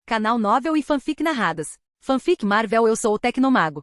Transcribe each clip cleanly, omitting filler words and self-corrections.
Canal Novel e Fanfic Narradas. Fanfic Marvel. Eu sou o Tecnomago.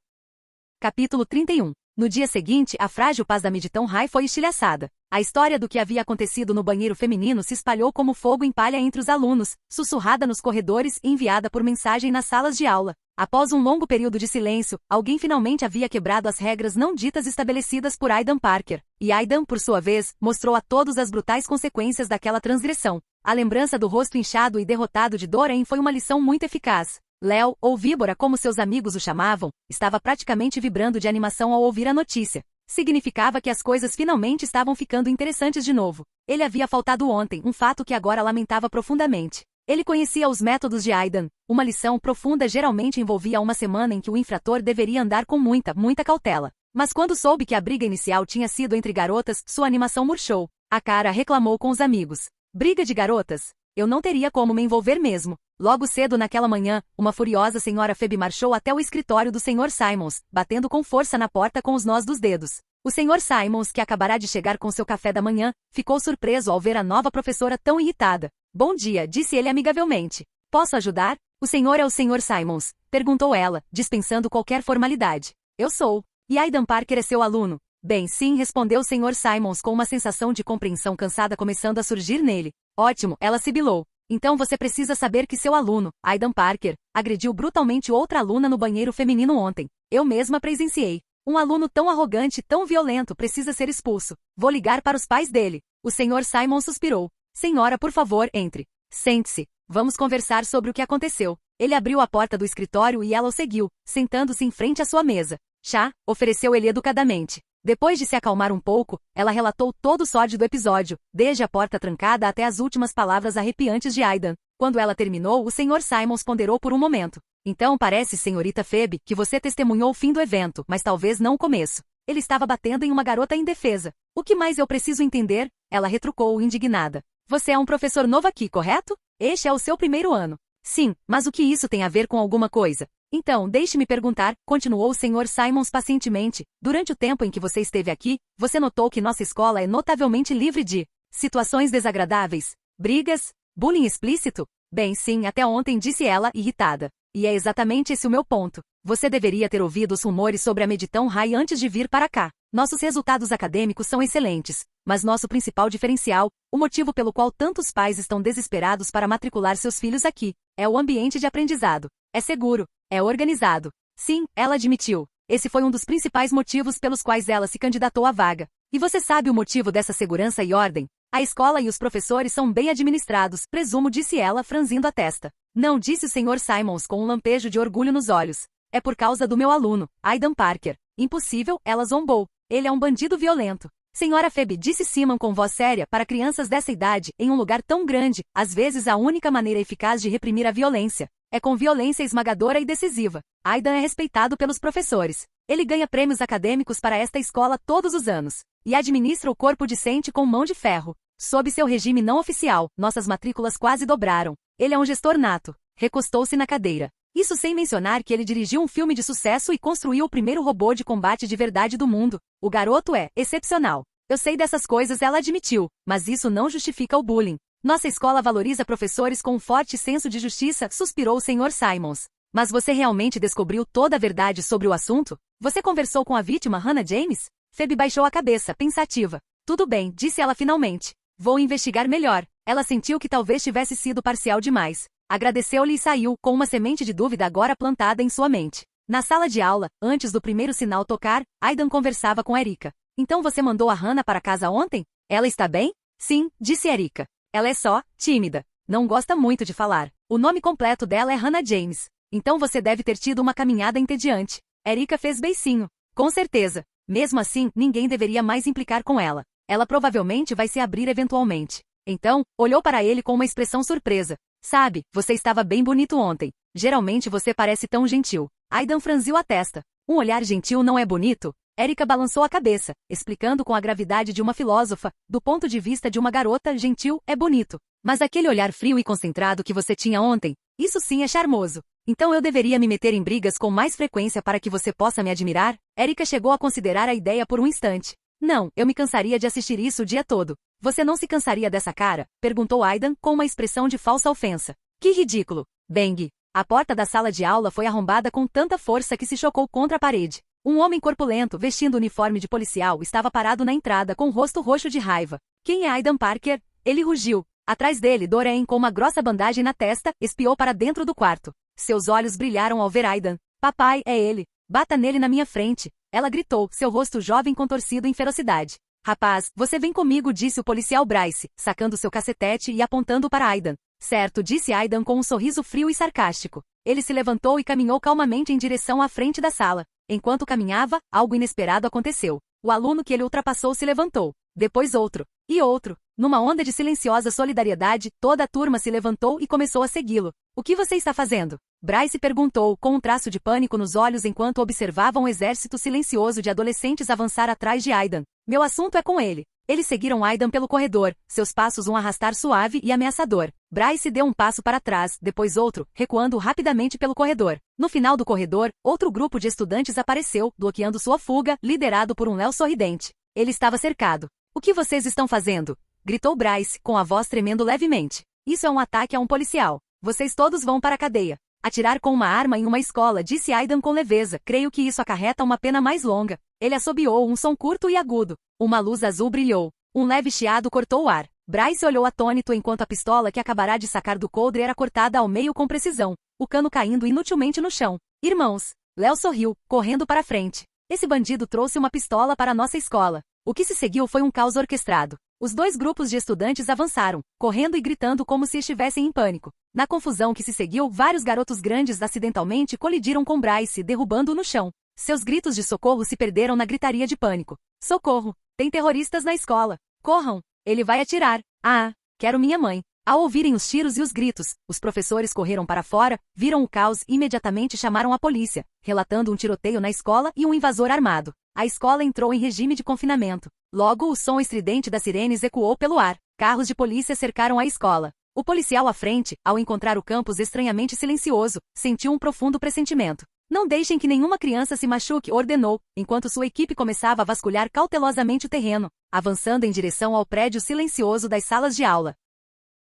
Capítulo 31. No dia seguinte, a frágil paz da Midtown High foi estilhaçada. A história do que havia acontecido no banheiro feminino se espalhou como fogo em palha entre os alunos, sussurrada nos corredores e enviada por mensagem nas salas de aula. Após um longo período de silêncio, alguém finalmente havia quebrado as regras não ditas estabelecidas por Aidan Parker. E Aidan, por sua vez, mostrou a todos as brutais consequências daquela transgressão. A lembrança do rosto inchado e derrotado de Doreen foi uma lição muito eficaz. Léo, ou Víbora como seus amigos o chamavam, estava praticamente vibrando de animação ao ouvir a notícia. Significava que as coisas finalmente estavam ficando interessantes de novo. Ele havia faltado ontem, um fato que agora lamentava profundamente. Ele conhecia os métodos de Aidan. Uma lição profunda geralmente envolvia uma semana em que o infrator deveria andar com muita cautela. Mas quando soube que a briga inicial tinha sido entre garotas, sua animação murchou. A cara reclamou com os amigos. Briga de garotas? Eu não teria como me envolver mesmo. Logo cedo naquela manhã, uma furiosa senhora Phoebe marchou até o escritório do Sr. Simons, batendo com força na porta com os nós dos dedos. O Sr. Simons, que acabará de chegar com seu café da manhã, ficou surpreso ao ver a nova professora tão irritada. Bom dia, disse ele amigavelmente. Posso ajudar? O senhor é o Sr. Simons? Perguntou ela, dispensando qualquer formalidade. Eu sou. E Aidan Parker é seu aluno? Bem, sim, respondeu o Sr. Simons com uma sensação de compreensão cansada começando a surgir nele. Ótimo, ela sibilou. Então você precisa saber que seu aluno, Aidan Parker, agrediu brutalmente outra aluna no banheiro feminino ontem. Eu mesma presenciei. Um aluno tão arrogante, tão violento precisa ser expulso. Vou ligar para os pais dele. O Sr. Simons suspirou. Senhora, por favor, entre. Sente-se. Vamos conversar sobre o que aconteceu. Ele abriu a porta do escritório e ela o seguiu, sentando-se em frente à sua mesa. Chá, ofereceu ele educadamente. Depois de se acalmar um pouco, ela relatou todo o sórdido episódio, desde a porta trancada até as últimas palavras arrepiantes de Aidan. Quando ela terminou, o Sr. Simons ponderou por um momento. Então parece, senhorita Phoebe, que você testemunhou o fim do evento, mas talvez não o começo. Ele estava batendo em uma garota indefesa. O que mais eu preciso entender? Ela retrucou, indignada. Você é um professor novo aqui, correto? Este é o seu primeiro ano. Sim, mas o que isso tem a ver com alguma coisa? Então, deixe-me perguntar, continuou o Sr. Simons pacientemente, durante o tempo em que você esteve aqui, você notou que nossa escola é notavelmente livre de situações desagradáveis, brigas, bullying explícito? Bem, sim, até ontem, disse ela, irritada. E é exatamente esse o meu ponto. Você deveria ter ouvido os rumores sobre a Midtown High antes de vir para cá. Nossos resultados acadêmicos são excelentes, mas nosso principal diferencial, o motivo pelo qual tantos pais estão desesperados para matricular seus filhos aqui, é o ambiente de aprendizado. É seguro, é organizado. Sim, ela admitiu. Esse foi um dos principais motivos pelos quais ela se candidatou à vaga. E você sabe o motivo dessa segurança e ordem? A escola e os professores são bem administrados, presumo, disse ela, franzindo a testa. Não, disse o Sr. Simons com um lampejo de orgulho nos olhos. É por causa do meu aluno, Aidan Parker. Impossível, ela zombou. Ele é um bandido violento. Senhora Phoebe, disse Simon com voz séria, para crianças dessa idade, em um lugar tão grande, às vezes a única maneira eficaz de reprimir a violência é com violência esmagadora e decisiva. Aidan é respeitado pelos professores. Ele ganha prêmios acadêmicos para esta escola todos os anos. E administra o corpo discente com mão de ferro. Sob seu regime não oficial, nossas matrículas quase dobraram. Ele é um gestor nato. Recostou-se na cadeira. Isso sem mencionar que ele dirigiu um filme de sucesso e construiu o primeiro robô de combate de verdade do mundo. O garoto é excepcional. Eu sei dessas coisas, ela admitiu, mas isso não justifica o bullying. Nossa escola valoriza professores com um forte senso de justiça, suspirou o Sr. Simons. Mas você realmente descobriu toda a verdade sobre o assunto? Você conversou com a vítima Hannah James? Phoebe baixou a cabeça, pensativa. Tudo bem, disse ela finalmente. Vou investigar melhor. Ela sentiu que talvez tivesse sido parcial demais. Agradeceu-lhe e saiu, com uma semente de dúvida agora plantada em sua mente. Na sala de aula, antes do primeiro sinal tocar, Aidan conversava com Erika. Então você mandou a Hannah para casa ontem? Ela está bem? Sim, disse Erika. Ela é só tímida. Não gosta muito de falar. O nome completo dela é Hannah James. Então você deve ter tido uma caminhada entediante. Erika fez beicinho. Com certeza. Mesmo assim, ninguém deveria mais implicar com ela. Ela provavelmente vai se abrir eventualmente. Então, olhou para ele com uma expressão surpresa. Sabe, você estava bem bonito ontem. Geralmente você parece tão gentil. Aidan franziu a testa. Um olhar gentil não é bonito? Erika balançou a cabeça, explicando com a gravidade de uma filósofa, do ponto de vista de uma garota, gentil é bonito. Mas aquele olhar frio e concentrado que você tinha ontem, isso sim é charmoso. Então eu deveria me meter em brigas com mais frequência para que você possa me admirar? Erika chegou a considerar a ideia por um instante. Não, eu me cansaria de assistir isso o dia todo. Você não se cansaria dessa cara? Perguntou Aidan, com uma expressão de falsa ofensa. Que ridículo. Bang! A porta da sala de aula foi arrombada com tanta força que se chocou contra a parede. Um homem corpulento, vestindo uniforme de policial, estava parado na entrada com o rosto roxo de raiva. Quem é Aidan Parker? Ele rugiu. Atrás dele, Doreen, com uma grossa bandagem na testa, espiou para dentro do quarto. Seus olhos brilharam ao ver Aidan. Papai, é ele. Bata nele na minha frente. Ela gritou, seu rosto jovem contorcido em ferocidade. Rapaz, você vem comigo, disse o policial Bryce, sacando seu cacetete e apontando para Aidan. Certo, disse Aidan com um sorriso frio e sarcástico. Ele se levantou e caminhou calmamente em direção à frente da sala. Enquanto caminhava, algo inesperado aconteceu. O aluno que ele ultrapassou se levantou. Depois outro. E outro. Numa onda de silenciosa solidariedade, toda a turma se levantou e começou a segui-lo. O que você está fazendo? Bryce perguntou, com um traço de pânico nos olhos enquanto observava um exército silencioso de adolescentes avançar atrás de Aidan. Meu assunto é com ele. Eles seguiram Aidan pelo corredor, seus passos um arrastar suave e ameaçador. Bryce deu um passo para trás, depois outro, recuando rapidamente pelo corredor. No final do corredor, outro grupo de estudantes apareceu, bloqueando sua fuga, liderado por um Léo sorridente. Ele estava cercado. O que vocês estão fazendo? Gritou Bryce, com a voz tremendo levemente. Isso é um ataque a um policial. Vocês todos vão para a cadeia. Atirar com uma arma em uma escola, disse Aidan com leveza. Creio que isso acarreta uma pena mais longa. Ele assobiou um som curto e agudo. Uma luz azul brilhou. Um leve chiado cortou o ar. Bryce olhou atônito enquanto a pistola que acabará de sacar do coldre era cortada ao meio com precisão, o cano caindo inutilmente no chão. Irmãos! Léo sorriu, correndo para frente. Esse bandido trouxe uma pistola para nossa escola. O que se seguiu foi um caos orquestrado. Os dois grupos de estudantes avançaram, correndo e gritando como se estivessem em pânico. Na confusão que se seguiu, vários garotos grandes acidentalmente colidiram com Bryce, derrubando-o no chão. Seus gritos de socorro se perderam na gritaria de pânico. Socorro! Tem terroristas na escola! Corram! Ele vai atirar! Ah! Quero minha mãe! Ao ouvirem os tiros e os gritos, os professores correram para fora, viram o caos e imediatamente chamaram a polícia, relatando um tiroteio na escola e um invasor armado. A escola entrou em regime de confinamento. Logo, o som estridente das sirenes ecoou pelo ar. Carros de polícia cercaram a escola. O policial à frente, ao encontrar o campus estranhamente silencioso, sentiu um profundo pressentimento. Não deixem que nenhuma criança se machuque, ordenou, enquanto sua equipe começava a vasculhar cautelosamente o terreno, avançando em direção ao prédio silencioso das salas de aula.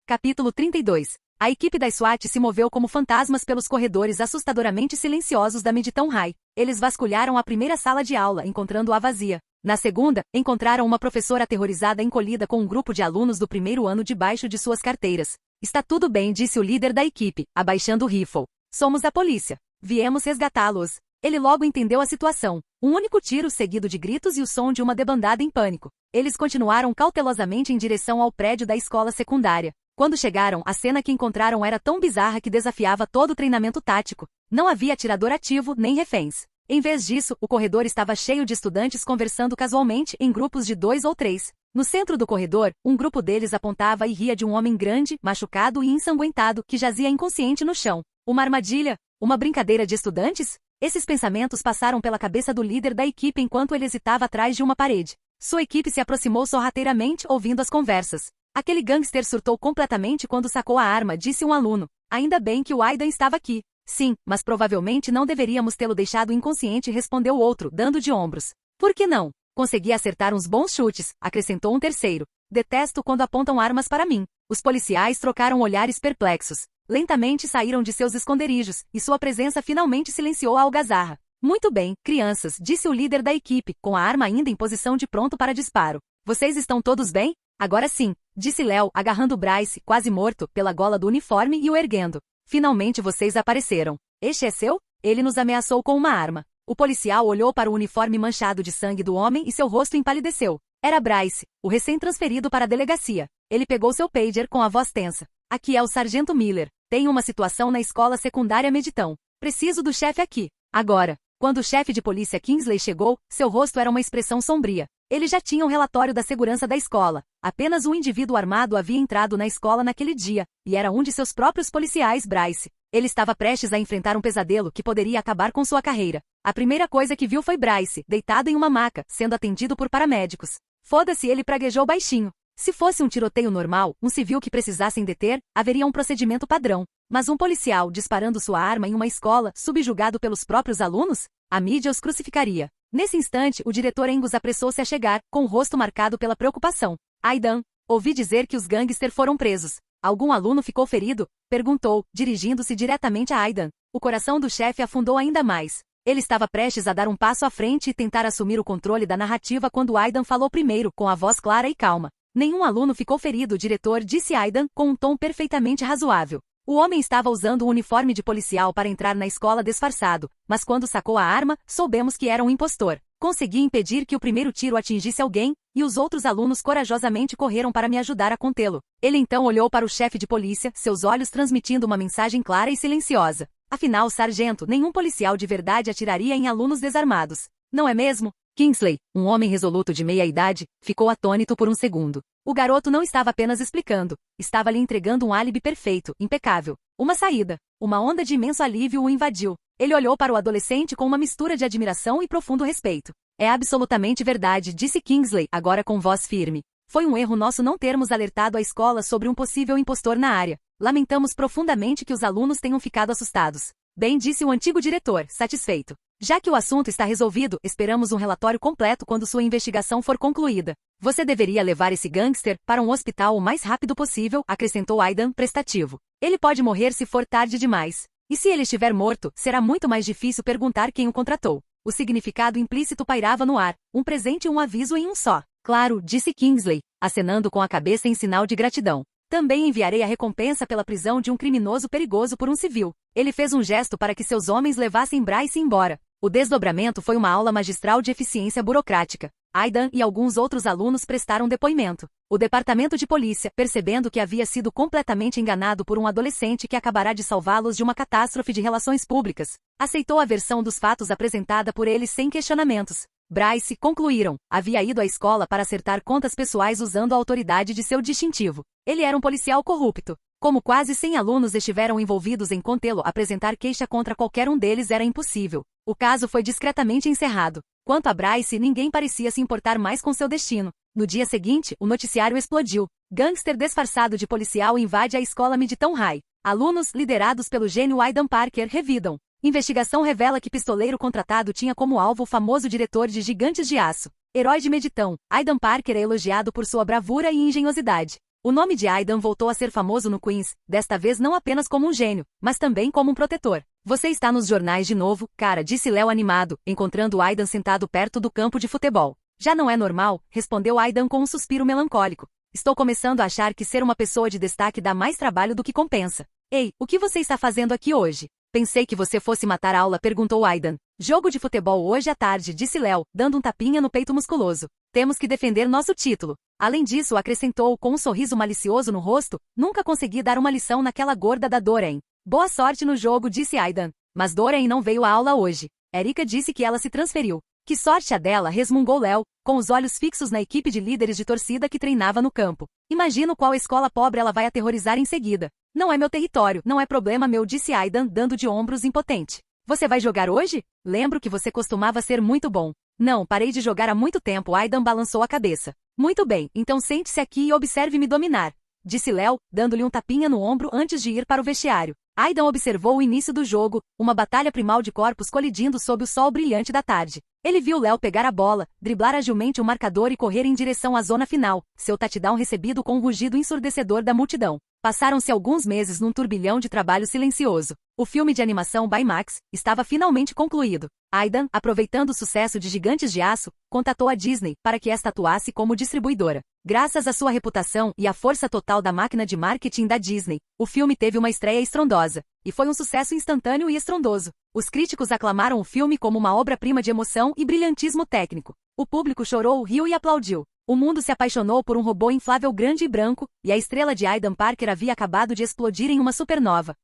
Capítulo 32. A equipe da SWAT se moveu como fantasmas pelos corredores assustadoramente silenciosos da Midtown High. Eles vasculharam a primeira sala de aula, encontrando-a vazia. Na segunda, encontraram uma professora aterrorizada encolhida com um grupo de alunos do primeiro ano debaixo de suas carteiras. Está tudo bem, disse o líder da equipe, abaixando o rifle. Somos a polícia. Viemos resgatá-los. Ele logo entendeu a situação. Um único tiro seguido de gritos e o som de uma debandada em pânico. Eles continuaram cautelosamente em direção ao prédio da escola secundária. Quando chegaram, a cena que encontraram era tão bizarra que desafiava todo o treinamento tático. Não havia atirador ativo nem reféns. Em vez disso, o corredor estava cheio de estudantes conversando casualmente em grupos de 2 ou 3. No centro do corredor, um grupo deles apontava e ria de um homem grande, machucado e ensanguentado que jazia inconsciente no chão. Uma armadilha? Uma brincadeira de estudantes? Esses pensamentos passaram pela cabeça do líder da equipe enquanto ele hesitava atrás de uma parede. Sua equipe se aproximou sorrateiramente ouvindo as conversas. Aquele gangster surtou completamente quando sacou a arma, disse um aluno. Ainda bem que o Aidan estava aqui. Sim, mas provavelmente não deveríamos tê-lo deixado inconsciente, respondeu o outro, dando de ombros. Por que não? Consegui acertar uns bons chutes, acrescentou um terceiro. Detesto quando apontam armas para mim. Os policiais trocaram olhares perplexos. Lentamente saíram de seus esconderijos, e sua presença finalmente silenciou a algazarra. Muito bem, crianças, disse o líder da equipe, com a arma ainda em posição de pronto para disparo. Vocês estão todos bem? Agora sim, disse Léo, agarrando Bryce, quase morto, pela gola do uniforme e o erguendo. Finalmente vocês apareceram. Este é seu? Ele nos ameaçou com uma arma. O policial olhou para o uniforme manchado de sangue do homem e seu rosto empalideceu. Era Bryce, o recém-transferido para a delegacia. Ele pegou seu pager com a voz tensa. Aqui é o Sargento Miller. Tenho uma situação na escola secundária Midtown. Preciso do chefe aqui. Agora. Quando o chefe de polícia Kingsley chegou, seu rosto era uma expressão sombria. Ele já tinha um relatório da segurança da escola. Apenas um indivíduo armado havia entrado na escola naquele dia, e era um de seus próprios policiais, Bryce. Ele estava prestes a enfrentar um pesadelo que poderia acabar com sua carreira. A primeira coisa que viu foi Bryce, deitado em uma maca, sendo atendido por paramédicos. Foda-se, ele praguejou baixinho. Se fosse um tiroteio normal, um civil que precisassem deter, haveria um procedimento padrão. Mas um policial disparando sua arma em uma escola, subjugado pelos próprios alunos? A mídia os crucificaria. Nesse instante, o diretor Angus apressou-se a chegar, com o rosto marcado pela preocupação. Aidan, ouvi dizer que os gangsters foram presos. Algum aluno ficou ferido? Perguntou, dirigindo-se diretamente a Aidan. O coração do chefe afundou ainda mais. Ele estava prestes a dar um passo à frente e tentar assumir o controle da narrativa quando Aidan falou primeiro, com a voz clara e calma. Nenhum aluno ficou ferido, diretor, disse Aidan, com um tom perfeitamente razoável. O homem estava usando um uniforme de policial para entrar na escola disfarçado, mas quando sacou a arma, soubemos que era um impostor. Consegui impedir que o primeiro tiro atingisse alguém, e os outros alunos corajosamente correram para me ajudar a contê-lo. Ele então olhou para o chefe de polícia, seus olhos transmitindo uma mensagem clara e silenciosa. Afinal, sargento, nenhum policial de verdade atiraria em alunos desarmados. Não é mesmo? Kingsley, um homem resoluto de meia-idade, ficou atônito por um segundo. O garoto não estava apenas explicando, estava lhe entregando um álibi perfeito, impecável. Uma saída. Uma onda de imenso alívio o invadiu. Ele olhou para o adolescente com uma mistura de admiração e profundo respeito. É absolutamente verdade, disse Kingsley, agora com voz firme. Foi um erro nosso não termos alertado a escola sobre um possível impostor na área. Lamentamos profundamente que os alunos tenham ficado assustados. Bem, disse o antigo diretor, satisfeito. Já que o assunto está resolvido, esperamos um relatório completo quando sua investigação for concluída. Você deveria levar esse gangster para um hospital o mais rápido possível, acrescentou Aidan, prestativo. Ele pode morrer se for tarde demais. E se ele estiver morto, será muito mais difícil perguntar quem o contratou. O significado implícito pairava no ar, um presente e um aviso em um só. Claro, disse Kingsley, acenando com a cabeça em sinal de gratidão. Também enviarei a recompensa pela prisão de um criminoso perigoso por um civil. Ele fez um gesto para que seus homens levassem Bryce embora. O desdobramento foi uma aula magistral de eficiência burocrática. Aidan e alguns outros alunos prestaram depoimento. O departamento de polícia, percebendo que havia sido completamente enganado por um adolescente que acabará de salvá-los de uma catástrofe de relações públicas, aceitou a versão dos fatos apresentada por eles sem questionamentos. Bryce, concluíram, havia ido à escola para acertar contas pessoais usando a autoridade de seu distintivo. Ele era um policial corrupto. Como quase 100 alunos estiveram envolvidos em contê-lo, apresentar queixa contra qualquer um deles era impossível. O caso foi discretamente encerrado. Quanto a Bryce, ninguém parecia se importar mais com seu destino. No dia seguinte, o noticiário explodiu. Gangster disfarçado de policial invade a escola Midtown High. Alunos, liderados pelo gênio Aidan Parker, revidam. Investigação revela que pistoleiro contratado tinha como alvo o famoso diretor de Gigantes de Aço. Herói de Midtown, Aidan Parker é elogiado por sua bravura e engenhosidade. O nome de Aidan voltou a ser famoso no Queens, desta vez não apenas como um gênio, mas também como um protetor. Você está nos jornais de novo, cara, disse Léo animado, encontrando Aidan sentado perto do campo de futebol. Já não é normal, respondeu Aidan com um suspiro melancólico. Estou começando a achar que ser uma pessoa de destaque dá mais trabalho do que compensa. Ei, o que você está fazendo aqui hoje? Pensei que você fosse matar a aula, perguntou Aidan. Jogo de futebol hoje à tarde, disse Léo, dando um tapinha no peito musculoso. Temos que defender nosso título. Além disso, acrescentou com um sorriso malicioso no rosto, nunca consegui dar uma lição naquela gorda da Doreen. Boa sorte no jogo, disse Aidan. Mas Doreen não veio à aula hoje. Erika disse que ela se transferiu. Que sorte a dela, resmungou Léo, com os olhos fixos na equipe de líderes de torcida que treinava no campo. Imagino qual escola pobre ela vai aterrorizar em seguida. Não é meu território, não é problema meu, disse Aidan, dando de ombros impotente. Você vai jogar hoje? Lembro que você costumava ser muito bom. Não, parei de jogar há muito tempo, Aidan balançou a cabeça. Muito bem, então sente-se aqui e observe-me dominar, disse Léo, dando-lhe um tapinha no ombro antes de ir para o vestiário. Aidan observou o início do jogo, uma batalha primal de corpos colidindo sob o sol brilhante da tarde. Ele viu Léo pegar a bola, driblar agilmente o marcador e correr em direção à zona final, seu touchdown recebido com um rugido ensurdecedor da multidão. Passaram-se alguns meses num turbilhão de trabalho silencioso. O filme de animação by Max estava finalmente concluído. Aidan, aproveitando o sucesso de Gigantes de Aço, contatou a Disney para que esta atuasse como distribuidora. Graças à sua reputação e à força total da máquina de marketing da Disney, o filme teve uma estreia estrondosa, e foi um sucesso instantâneo e estrondoso. Os críticos aclamaram o filme como uma obra-prima de emoção e brilhantismo técnico. O público chorou, riu e aplaudiu. O mundo se apaixonou por um robô inflável grande e branco, e a estrela de Aidan Parker havia acabado de explodir em uma supernova.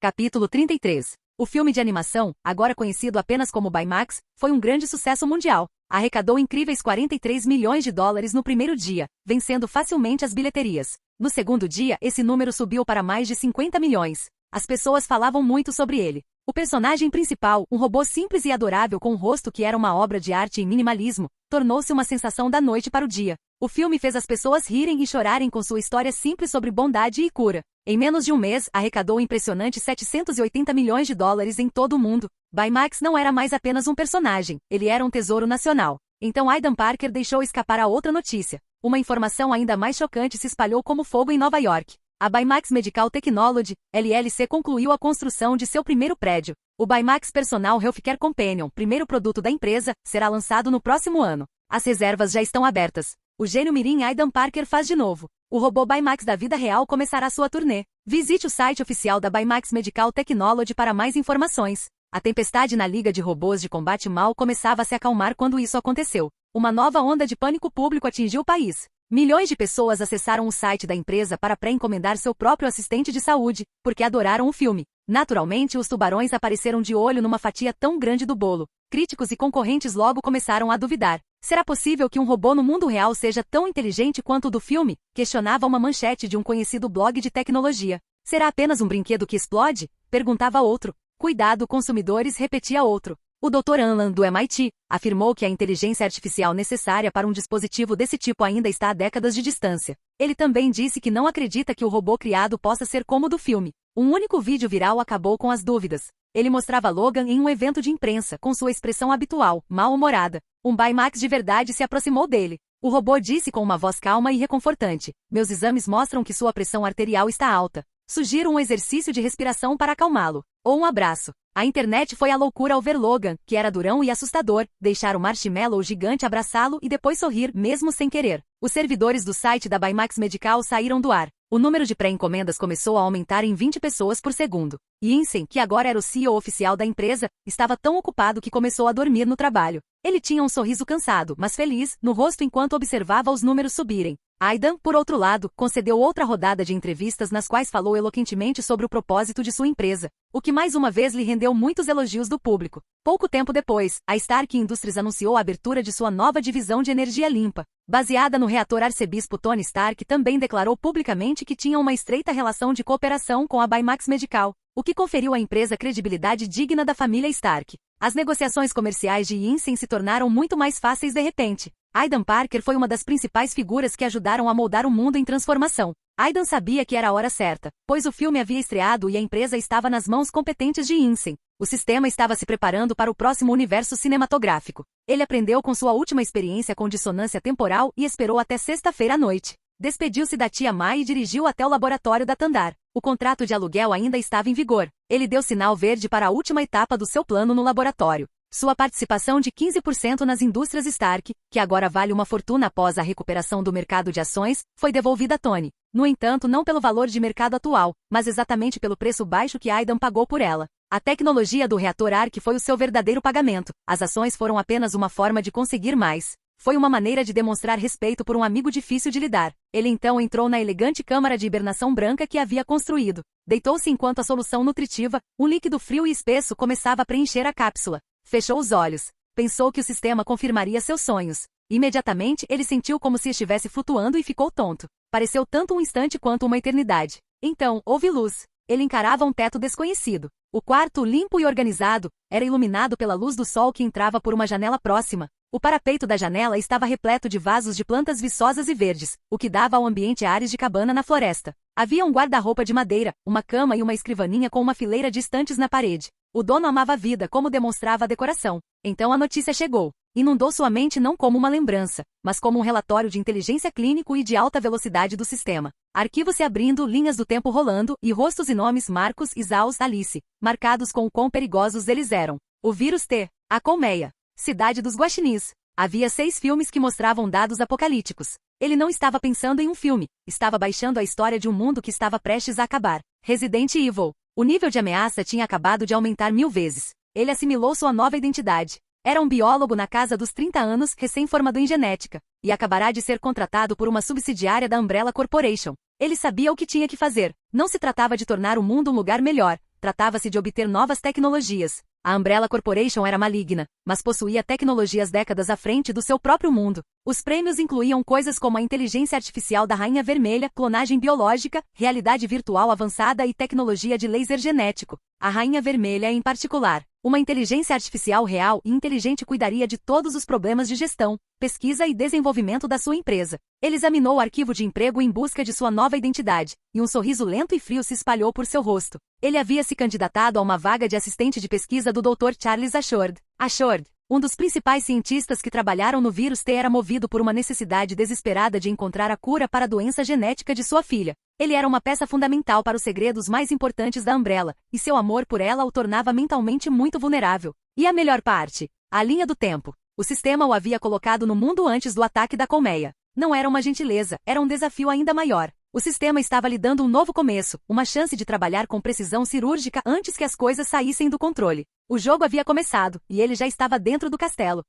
Capítulo 33. O filme de animação, agora conhecido apenas como by Max, foi um grande sucesso mundial. Arrecadou incríveis 43 milhões de dólares no primeiro dia, vencendo facilmente as bilheterias. No segundo dia, esse número subiu para mais de 50 milhões. As pessoas falavam muito sobre ele. O personagem principal, um robô simples e adorável com um rosto que era uma obra de arte em minimalismo, tornou-se uma sensação da noite para o dia. O filme fez as pessoas rirem e chorarem com sua história simples sobre bondade e cura. Em menos de um mês, arrecadou impressionante 780 milhões de dólares em todo o mundo. By Max não era mais apenas um personagem, ele era um tesouro nacional. Então Aidan Parker deixou escapar a outra notícia. Uma informação ainda mais chocante se espalhou como fogo em Nova York. A Bymax Medical Technology, LLC, concluiu a construção de seu primeiro prédio. O Bymax Personal Healthcare Companion, primeiro produto da empresa, será lançado no próximo ano. As reservas já estão abertas. O gênio mirim Aidan Parker faz de novo. O robô Bymax da vida real começará sua turnê. Visite o site oficial da Bymax Medical Technology para mais informações. A tempestade na liga de robôs de combate mal começava a se acalmar quando isso aconteceu. Uma nova onda de pânico público atingiu o país. Milhões de pessoas acessaram o site da empresa para pré-encomendar seu próprio assistente de saúde, porque adoraram o filme. Naturalmente, os tubarões apareceram de olho numa fatia tão grande do bolo. Críticos e concorrentes logo começaram a duvidar. Será possível que um robô no mundo real seja tão inteligente quanto o do filme? Questionava uma manchete de um conhecido blog de tecnologia. Será apenas um brinquedo que explode? Perguntava outro. Cuidado, consumidores, repetia outro. O Dr. Alan, do MIT, afirmou que a inteligência artificial necessária para um dispositivo desse tipo ainda está a décadas de distância. Ele também disse que não acredita que o robô criado possa ser como o do filme. Um único vídeo viral acabou com as dúvidas. Ele mostrava Logan em um evento de imprensa, com sua expressão habitual, mal-humorada. Um Bymax de verdade se aproximou dele. O robô disse com uma voz calma e reconfortante: "Meus exames mostram que sua pressão arterial está alta. Sugiro um exercício de respiração para acalmá-lo. Ou um abraço." A internet foi à loucura ao ver Logan, que era durão e assustador, deixar o marshmallow gigante abraçá-lo e depois sorrir, mesmo sem querer. Os servidores do site da Bymax Medical saíram do ar. O número de pré-encomendas começou a aumentar em 20 pessoas por segundo. Jensen, que agora era o CEO oficial da empresa, estava tão ocupado que começou a dormir no trabalho. Ele tinha um sorriso cansado, mas feliz, no rosto enquanto observava os números subirem. Aidan, por outro lado, concedeu outra rodada de entrevistas nas quais falou eloquentemente sobre o propósito de sua empresa, o que mais uma vez lhe rendeu muitos elogios do público. Pouco tempo depois, a Stark Industries anunciou a abertura de sua nova divisão de energia limpa. Baseada no reator arcebispo Tony Stark, também declarou publicamente que tinha uma estreita relação de cooperação com a Bymax Medical, o que conferiu à empresa credibilidade digna da família Stark. As negociações comerciais de Jensen se tornaram muito mais fáceis de repente. Aidan Parker foi uma das principais figuras que ajudaram a moldar o mundo em transformação. Aidan sabia que era a hora certa, pois o filme havia estreado e a empresa estava nas mãos competentes de Jensen. O sistema estava se preparando para o próximo universo cinematográfico. Ele aprendeu com sua última experiência com dissonância temporal e esperou até sexta-feira à noite. Despediu-se da tia Mai e dirigiu até o laboratório da Tandar. O contrato de aluguel ainda estava em vigor. Ele deu sinal verde para a última etapa do seu plano no laboratório. Sua participação de 15% nas indústrias Stark, que agora vale uma fortuna após a recuperação do mercado de ações, foi devolvida a Tony. No entanto, não pelo valor de mercado atual, mas exatamente pelo preço baixo que Aidan pagou por ela. A tecnologia do reator Arc foi o seu verdadeiro pagamento. As ações foram apenas uma forma de conseguir mais. Foi uma maneira de demonstrar respeito por um amigo difícil de lidar. Ele então entrou na elegante câmara de hibernação branca que havia construído. Deitou-se enquanto a solução nutritiva, um líquido frio e espesso, começava a preencher a cápsula. Fechou os olhos. Pensou que o sistema confirmaria seus sonhos. Imediatamente, ele sentiu como se estivesse flutuando e ficou tonto. Pareceu tanto um instante quanto uma eternidade. Então, houve luz. Ele encarava um teto desconhecido. O quarto, limpo e organizado, era iluminado pela luz do sol que entrava por uma janela próxima. O parapeito da janela estava repleto de vasos de plantas viçosas e verdes, o que dava ao ambiente ares de cabana na floresta. Havia um guarda-roupa de madeira, uma cama e uma escrivaninha com uma fileira de estantes na parede. O dono amava a vida, como demonstrava a decoração. Então a notícia chegou. Inundou sua mente não como uma lembrança, mas como um relatório de inteligência clínico e de alta velocidade do sistema. Arquivos se abrindo, linhas do tempo rolando, e rostos e nomes Marcos, Isaus, Alice, marcados com o quão perigosos eles eram. O vírus T. A colmeia. Cidade dos Guaxinins. Havia 6 filmes que mostravam dados apocalípticos. Ele não estava pensando em um filme, estava baixando a história de um mundo que estava prestes a acabar. Resident Evil. O nível de ameaça tinha acabado de aumentar 1000 vezes. Ele assimilou sua nova identidade. Era um biólogo na casa dos 30 anos, recém-formado em genética, e acabará de ser contratado por uma subsidiária da Umbrella Corporation. Ele sabia o que tinha que fazer. Não se tratava de tornar o mundo um lugar melhor, tratava-se de obter novas tecnologias. A Umbrella Corporation era maligna, mas possuía tecnologias décadas à frente do seu próprio mundo. Os prêmios incluíam coisas como a inteligência artificial da Rainha Vermelha, clonagem biológica, realidade virtual avançada e tecnologia de laser genético. A Rainha Vermelha, em particular, uma inteligência artificial real e inteligente, cuidaria de todos os problemas de gestão, pesquisa e desenvolvimento da sua empresa. Ele examinou o arquivo de emprego em busca de sua nova identidade, e um sorriso lento e frio se espalhou por seu rosto. Ele havia se candidatado a uma vaga de assistente de pesquisa do Dr. Charles Ashord. Ashord, um dos principais cientistas que trabalharam no vírus T, era movido por uma necessidade desesperada de encontrar a cura para a doença genética de sua filha. Ele era uma peça fundamental para os segredos mais importantes da Umbrella, e seu amor por ela o tornava mentalmente muito vulnerável. E a melhor parte? A linha do tempo. O sistema o havia colocado no mundo antes do ataque da colmeia. Não era uma gentileza, era um desafio ainda maior. O sistema estava lhe dando um novo começo, uma chance de trabalhar com precisão cirúrgica antes que as coisas saíssem do controle. O jogo havia começado, e ele já estava dentro do castelo.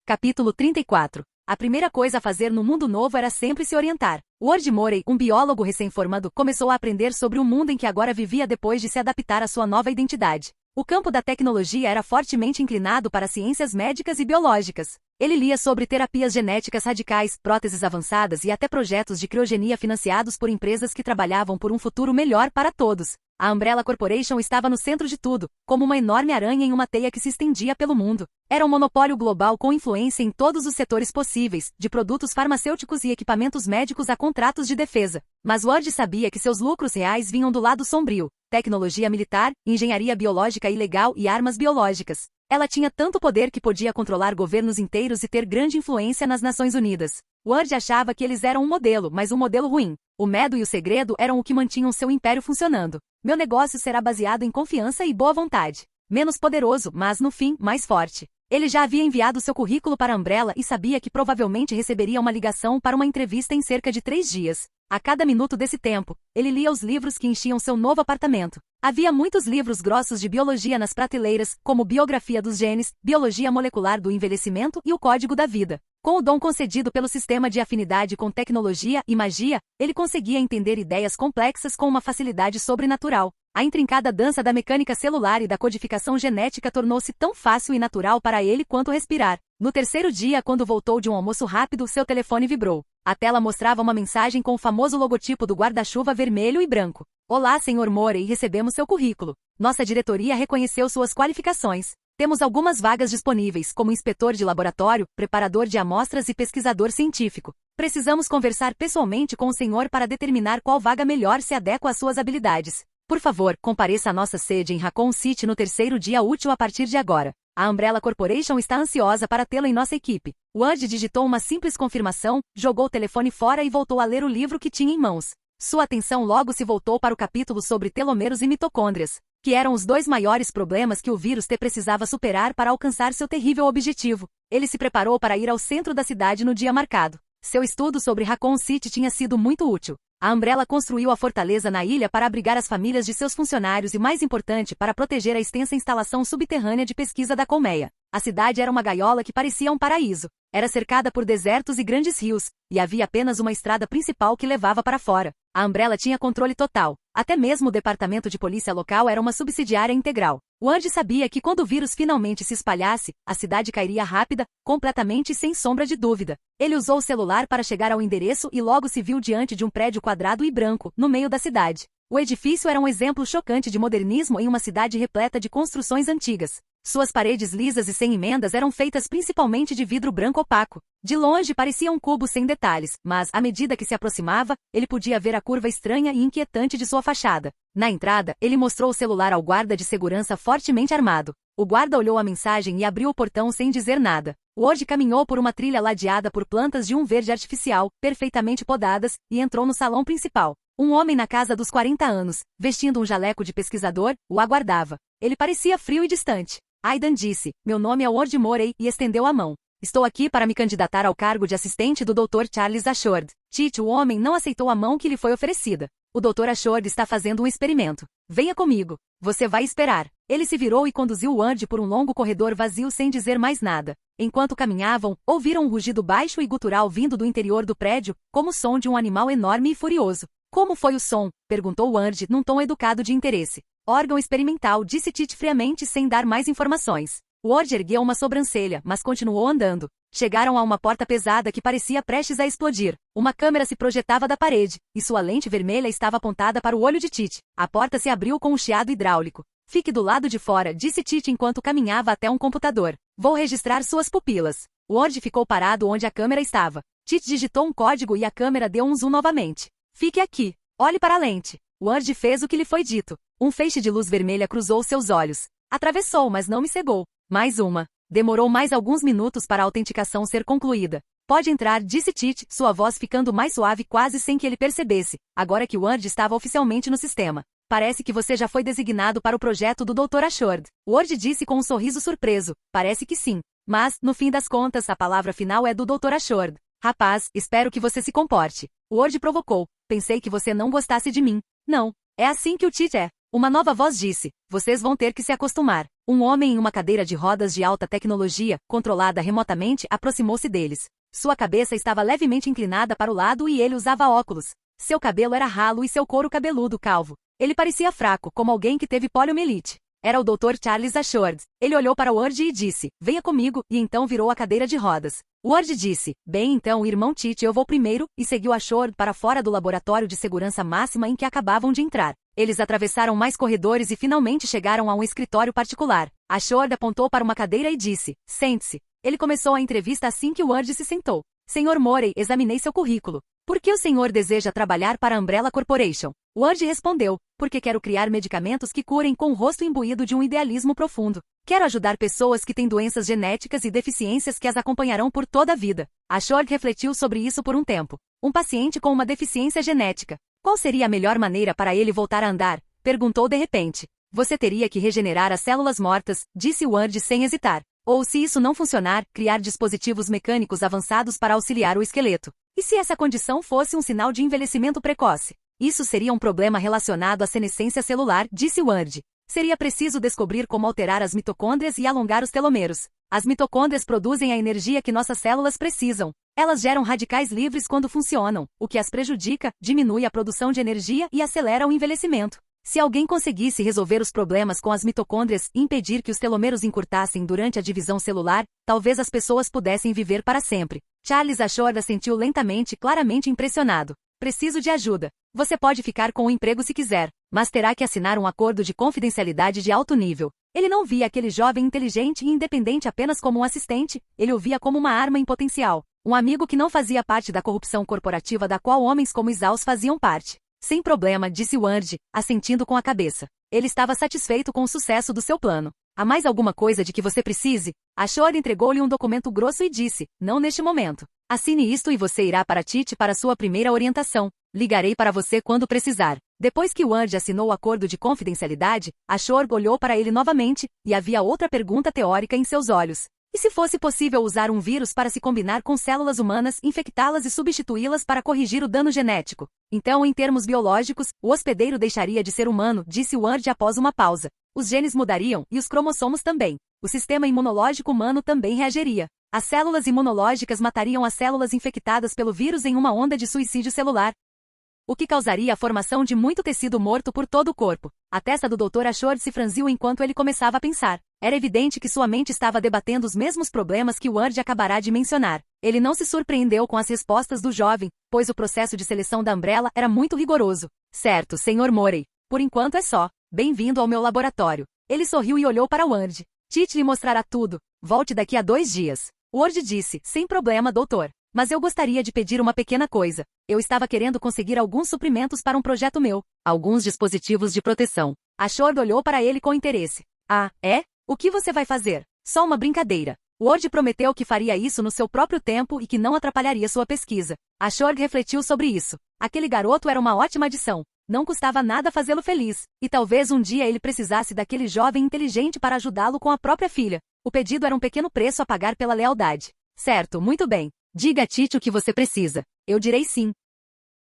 Capítulo 34. A primeira coisa a fazer no mundo novo era sempre se orientar. Ward Morey, um biólogo recém-formado, começou a aprender sobre o mundo em que agora vivia depois de se adaptar à sua nova identidade. O campo da tecnologia era fortemente inclinado para ciências médicas e biológicas. Ele lia sobre terapias genéticas radicais, próteses avançadas e até projetos de criogenia financiados por empresas que trabalhavam por um futuro melhor para todos. A Umbrella Corporation estava no centro de tudo, como uma enorme aranha em uma teia que se estendia pelo mundo. Era um monopólio global com influência em todos os setores possíveis, de produtos farmacêuticos e equipamentos médicos a contratos de defesa. Mas Ward sabia que seus lucros reais vinham do lado sombrio: tecnologia militar, engenharia biológica ilegal e armas biológicas. Ela tinha tanto poder que podia controlar governos inteiros e ter grande influência nas Nações Unidas. Ward achava que eles eram um modelo, mas um modelo ruim. O medo e o segredo eram o que mantinham seu império funcionando. Meu negócio será baseado em confiança e boa vontade. Menos poderoso, mas no fim, mais forte. Ele já havia enviado seu currículo para a Umbrella e sabia que provavelmente receberia uma ligação para uma entrevista em cerca de 3 dias. A cada minuto desse tempo, ele lia os livros que enchiam seu novo apartamento. Havia muitos livros grossos de biologia nas prateleiras, como Biografia dos Genes, Biologia Molecular do Envelhecimento e o Código da Vida. Com o dom concedido pelo sistema de afinidade com tecnologia e magia, ele conseguia entender ideias complexas com uma facilidade sobrenatural. A intrincada dança da mecânica celular e da codificação genética tornou-se tão fácil e natural para ele quanto respirar. No terceiro dia, quando voltou de um almoço rápido, seu telefone vibrou. A tela mostrava uma mensagem com o famoso logotipo do guarda-chuva vermelho e branco. Olá, Sr. Morey, recebemos seu currículo. Nossa diretoria reconheceu suas qualificações. Temos algumas vagas disponíveis, como inspetor de laboratório, preparador de amostras e pesquisador científico. Precisamos conversar pessoalmente com o senhor para determinar qual vaga melhor se adequa às suas habilidades. Por favor, compareça à nossa sede em Raccoon City no terceiro dia útil a partir de agora. A Umbrella Corporation está ansiosa para tê-lo em nossa equipe. Ward digitou uma simples confirmação, jogou o telefone fora e voltou a ler o livro que tinha em mãos. Sua atenção logo se voltou para o capítulo sobre telômeros e mitocôndrias, que eram os 2 maiores problemas que o vírus T precisava superar para alcançar seu terrível objetivo. Ele se preparou para ir ao centro da cidade no dia marcado. Seu estudo sobre Raccoon City tinha sido muito útil. A Umbrella construiu a fortaleza na ilha para abrigar as famílias de seus funcionários e, mais importante, para proteger a extensa instalação subterrânea de pesquisa da colmeia. A cidade era uma gaiola que parecia um paraíso. Era cercada por desertos e grandes rios, e havia apenas uma estrada principal que levava para fora. A Umbrella tinha controle total. Até mesmo o departamento de polícia local era uma subsidiária integral. Ward sabia que quando o vírus finalmente se espalhasse, a cidade cairia rápida, completamente e sem sombra de dúvida. Ele usou o celular para chegar ao endereço e logo se viu diante de um prédio quadrado e branco, no meio da cidade. O edifício era um exemplo chocante de modernismo em uma cidade repleta de construções antigas. Suas paredes lisas e sem emendas eram feitas principalmente de vidro branco opaco. De longe parecia um cubo sem detalhes, mas, à medida que se aproximava, ele podia ver a curva estranha e inquietante de sua fachada. Na entrada, ele mostrou o celular ao guarda de segurança fortemente armado. O guarda olhou a mensagem e abriu o portão sem dizer nada. Ward caminhou por uma trilha ladeada por plantas de um verde artificial, perfeitamente podadas, e entrou no salão principal. Um homem na casa dos 40 anos, vestindo um jaleco de pesquisador, o aguardava. Ele parecia frio e distante. Aidan disse: "Meu nome é Ward Morey", e estendeu a mão. "Estou aqui para me candidatar ao cargo de assistente do Dr. Charles Ashford." Tite, o homem, não aceitou a mão que lhe foi oferecida. "O Dr. Ashford está fazendo um experimento. Venha comigo. Você vai esperar." Ele se virou e conduziu Ward por um longo corredor vazio sem dizer mais nada. Enquanto caminhavam, ouviram um rugido baixo e gutural vindo do interior do prédio, como o som de um animal enorme e furioso. "Como foi o som?" perguntou Ward, num tom educado de interesse. "Órgão experimental", disse Tite friamente sem dar mais informações. Ward ergueu uma sobrancelha, mas continuou andando. Chegaram a uma porta pesada que parecia prestes a explodir. Uma câmera se projetava da parede, e sua lente vermelha estava apontada para o olho de Tite. A porta se abriu com um chiado hidráulico. "Fique do lado de fora", disse Tite enquanto caminhava até um computador. "Vou registrar suas pupilas." Ward ficou parado onde a câmera estava. Tite digitou um código e a câmera deu um zoom novamente. "Fique aqui. Olhe para a lente." Ward fez o que lhe foi dito. Um feixe de luz vermelha cruzou seus olhos. Atravessou, mas não me cegou. Mais uma. Demorou mais alguns minutos para a autenticação ser concluída. Pode entrar, disse Tite, sua voz ficando mais suave quase sem que ele percebesse, agora que Ward estava oficialmente no sistema. Parece que você já foi designado para o projeto do Dr. Ashord. Ward disse com um sorriso surpreso. Parece que sim. Mas, no fim das contas, a palavra final é do Dr. Ashord. Rapaz, espero que você se comporte. Ward provocou. Pensei que você não gostasse de mim. Não. É assim que o Tite é. Uma nova voz disse. Vocês vão ter que se acostumar. Um homem em uma cadeira de rodas de alta tecnologia, controlada remotamente, aproximou-se deles. Sua cabeça estava levemente inclinada para o lado e ele usava óculos. Seu cabelo era ralo e seu couro cabeludo calvo. Ele parecia fraco, como alguém que teve poliomielite. Era o Dr. Charles Ashord. Ele olhou para Ward e disse, venha comigo, e então virou a cadeira de rodas. Ward disse, bem então, irmão Tite, eu vou primeiro, e seguiu Ashord para fora do laboratório de segurança máxima em que acabavam de entrar. Eles atravessaram mais corredores e finalmente chegaram a um escritório particular. Ashord apontou para uma cadeira e disse, sente-se. Ele começou a entrevista assim que Ward se sentou. Senhor Morey, examinei seu currículo. Por que o senhor deseja trabalhar para a Umbrella Corporation? Ward respondeu, porque quero criar medicamentos que curem com o rosto imbuído de um idealismo profundo. Quero ajudar pessoas que têm doenças genéticas e deficiências que as acompanharão por toda a vida. Ashord refletiu sobre isso por um tempo. Um paciente com uma deficiência genética. Qual seria a melhor maneira para ele voltar a andar? Perguntou de repente. Você teria que regenerar as células mortas, disse Ward sem hesitar. Ou, se isso não funcionar, criar dispositivos mecânicos avançados para auxiliar o esqueleto. E se essa condição fosse um sinal de envelhecimento precoce? Isso seria um problema relacionado à senescência celular, disse Ward. Seria preciso descobrir como alterar as mitocôndrias e alongar os telômeros. As mitocôndrias produzem a energia que nossas células precisam. Elas geram radicais livres quando funcionam, o que as prejudica, diminui a produção de energia e acelera o envelhecimento. Se alguém conseguisse resolver os problemas com as mitocôndrias e impedir que os telômeros encurtassem durante a divisão celular, talvez as pessoas pudessem viver para sempre. Charles Ashord assentiu lentamente, claramente impressionado. Preciso de ajuda. Você pode ficar com o emprego se quiser, mas terá que assinar um acordo de confidencialidade de alto nível. Ele não via aquele jovem inteligente e independente apenas como um assistente, ele o via como uma arma em potencial. Um amigo que não fazia parte da corrupção corporativa da qual homens como Isaus faziam parte. Sem problema, disse Ward, assentindo com a cabeça. Ele estava satisfeito com o sucesso do seu plano. Há mais alguma coisa de que você precise? Ashord entregou-lhe um documento grosso e disse, não neste momento. Assine isto e você irá para Tite para sua primeira orientação. Ligarei para você quando precisar. Depois que Ward assinou o acordo de confidencialidade, Ashord olhou para ele novamente, e havia outra pergunta teórica em seus olhos. E se fosse possível usar um vírus para se combinar com células humanas, infectá-las e substituí-las para corrigir o dano genético? Então, em termos biológicos, o hospedeiro deixaria de ser humano, disse Ward após uma pausa. Os genes mudariam, e os cromossomos também. O sistema imunológico humano também reagiria. As células imunológicas matariam as células infectadas pelo vírus em uma onda de suicídio celular, o que causaria a formação de muito tecido morto por todo o corpo. A testa do Dr. Ashord se franziu enquanto ele começava a pensar. Era evidente que sua mente estava debatendo os mesmos problemas que Ward acabará de mencionar. Ele não se surpreendeu com as respostas do jovem, pois o processo de seleção da Umbrella era muito rigoroso. Certo, Sr. Morey. Por enquanto é só. Bem-vindo ao meu laboratório. Ele sorriu e olhou para Ward. Tite lhe mostrará tudo. Volte daqui a 2 dias. Ward disse, sem problema, doutor. Mas eu gostaria de pedir uma pequena coisa. Eu estava querendo conseguir alguns suprimentos para um projeto meu. Alguns dispositivos de proteção. Ashord olhou para ele com interesse. Ah, é? O que você vai fazer? Só uma brincadeira. Ward prometeu que faria isso no seu próprio tempo e que não atrapalharia sua pesquisa. Ashord refletiu sobre isso. Aquele garoto era uma ótima adição. Não custava nada fazê-lo feliz. E talvez um dia ele precisasse daquele jovem inteligente para ajudá-lo com a própria filha. O pedido era um pequeno preço a pagar pela lealdade. Certo, muito bem. Diga a Tite o que você precisa. Eu direi sim.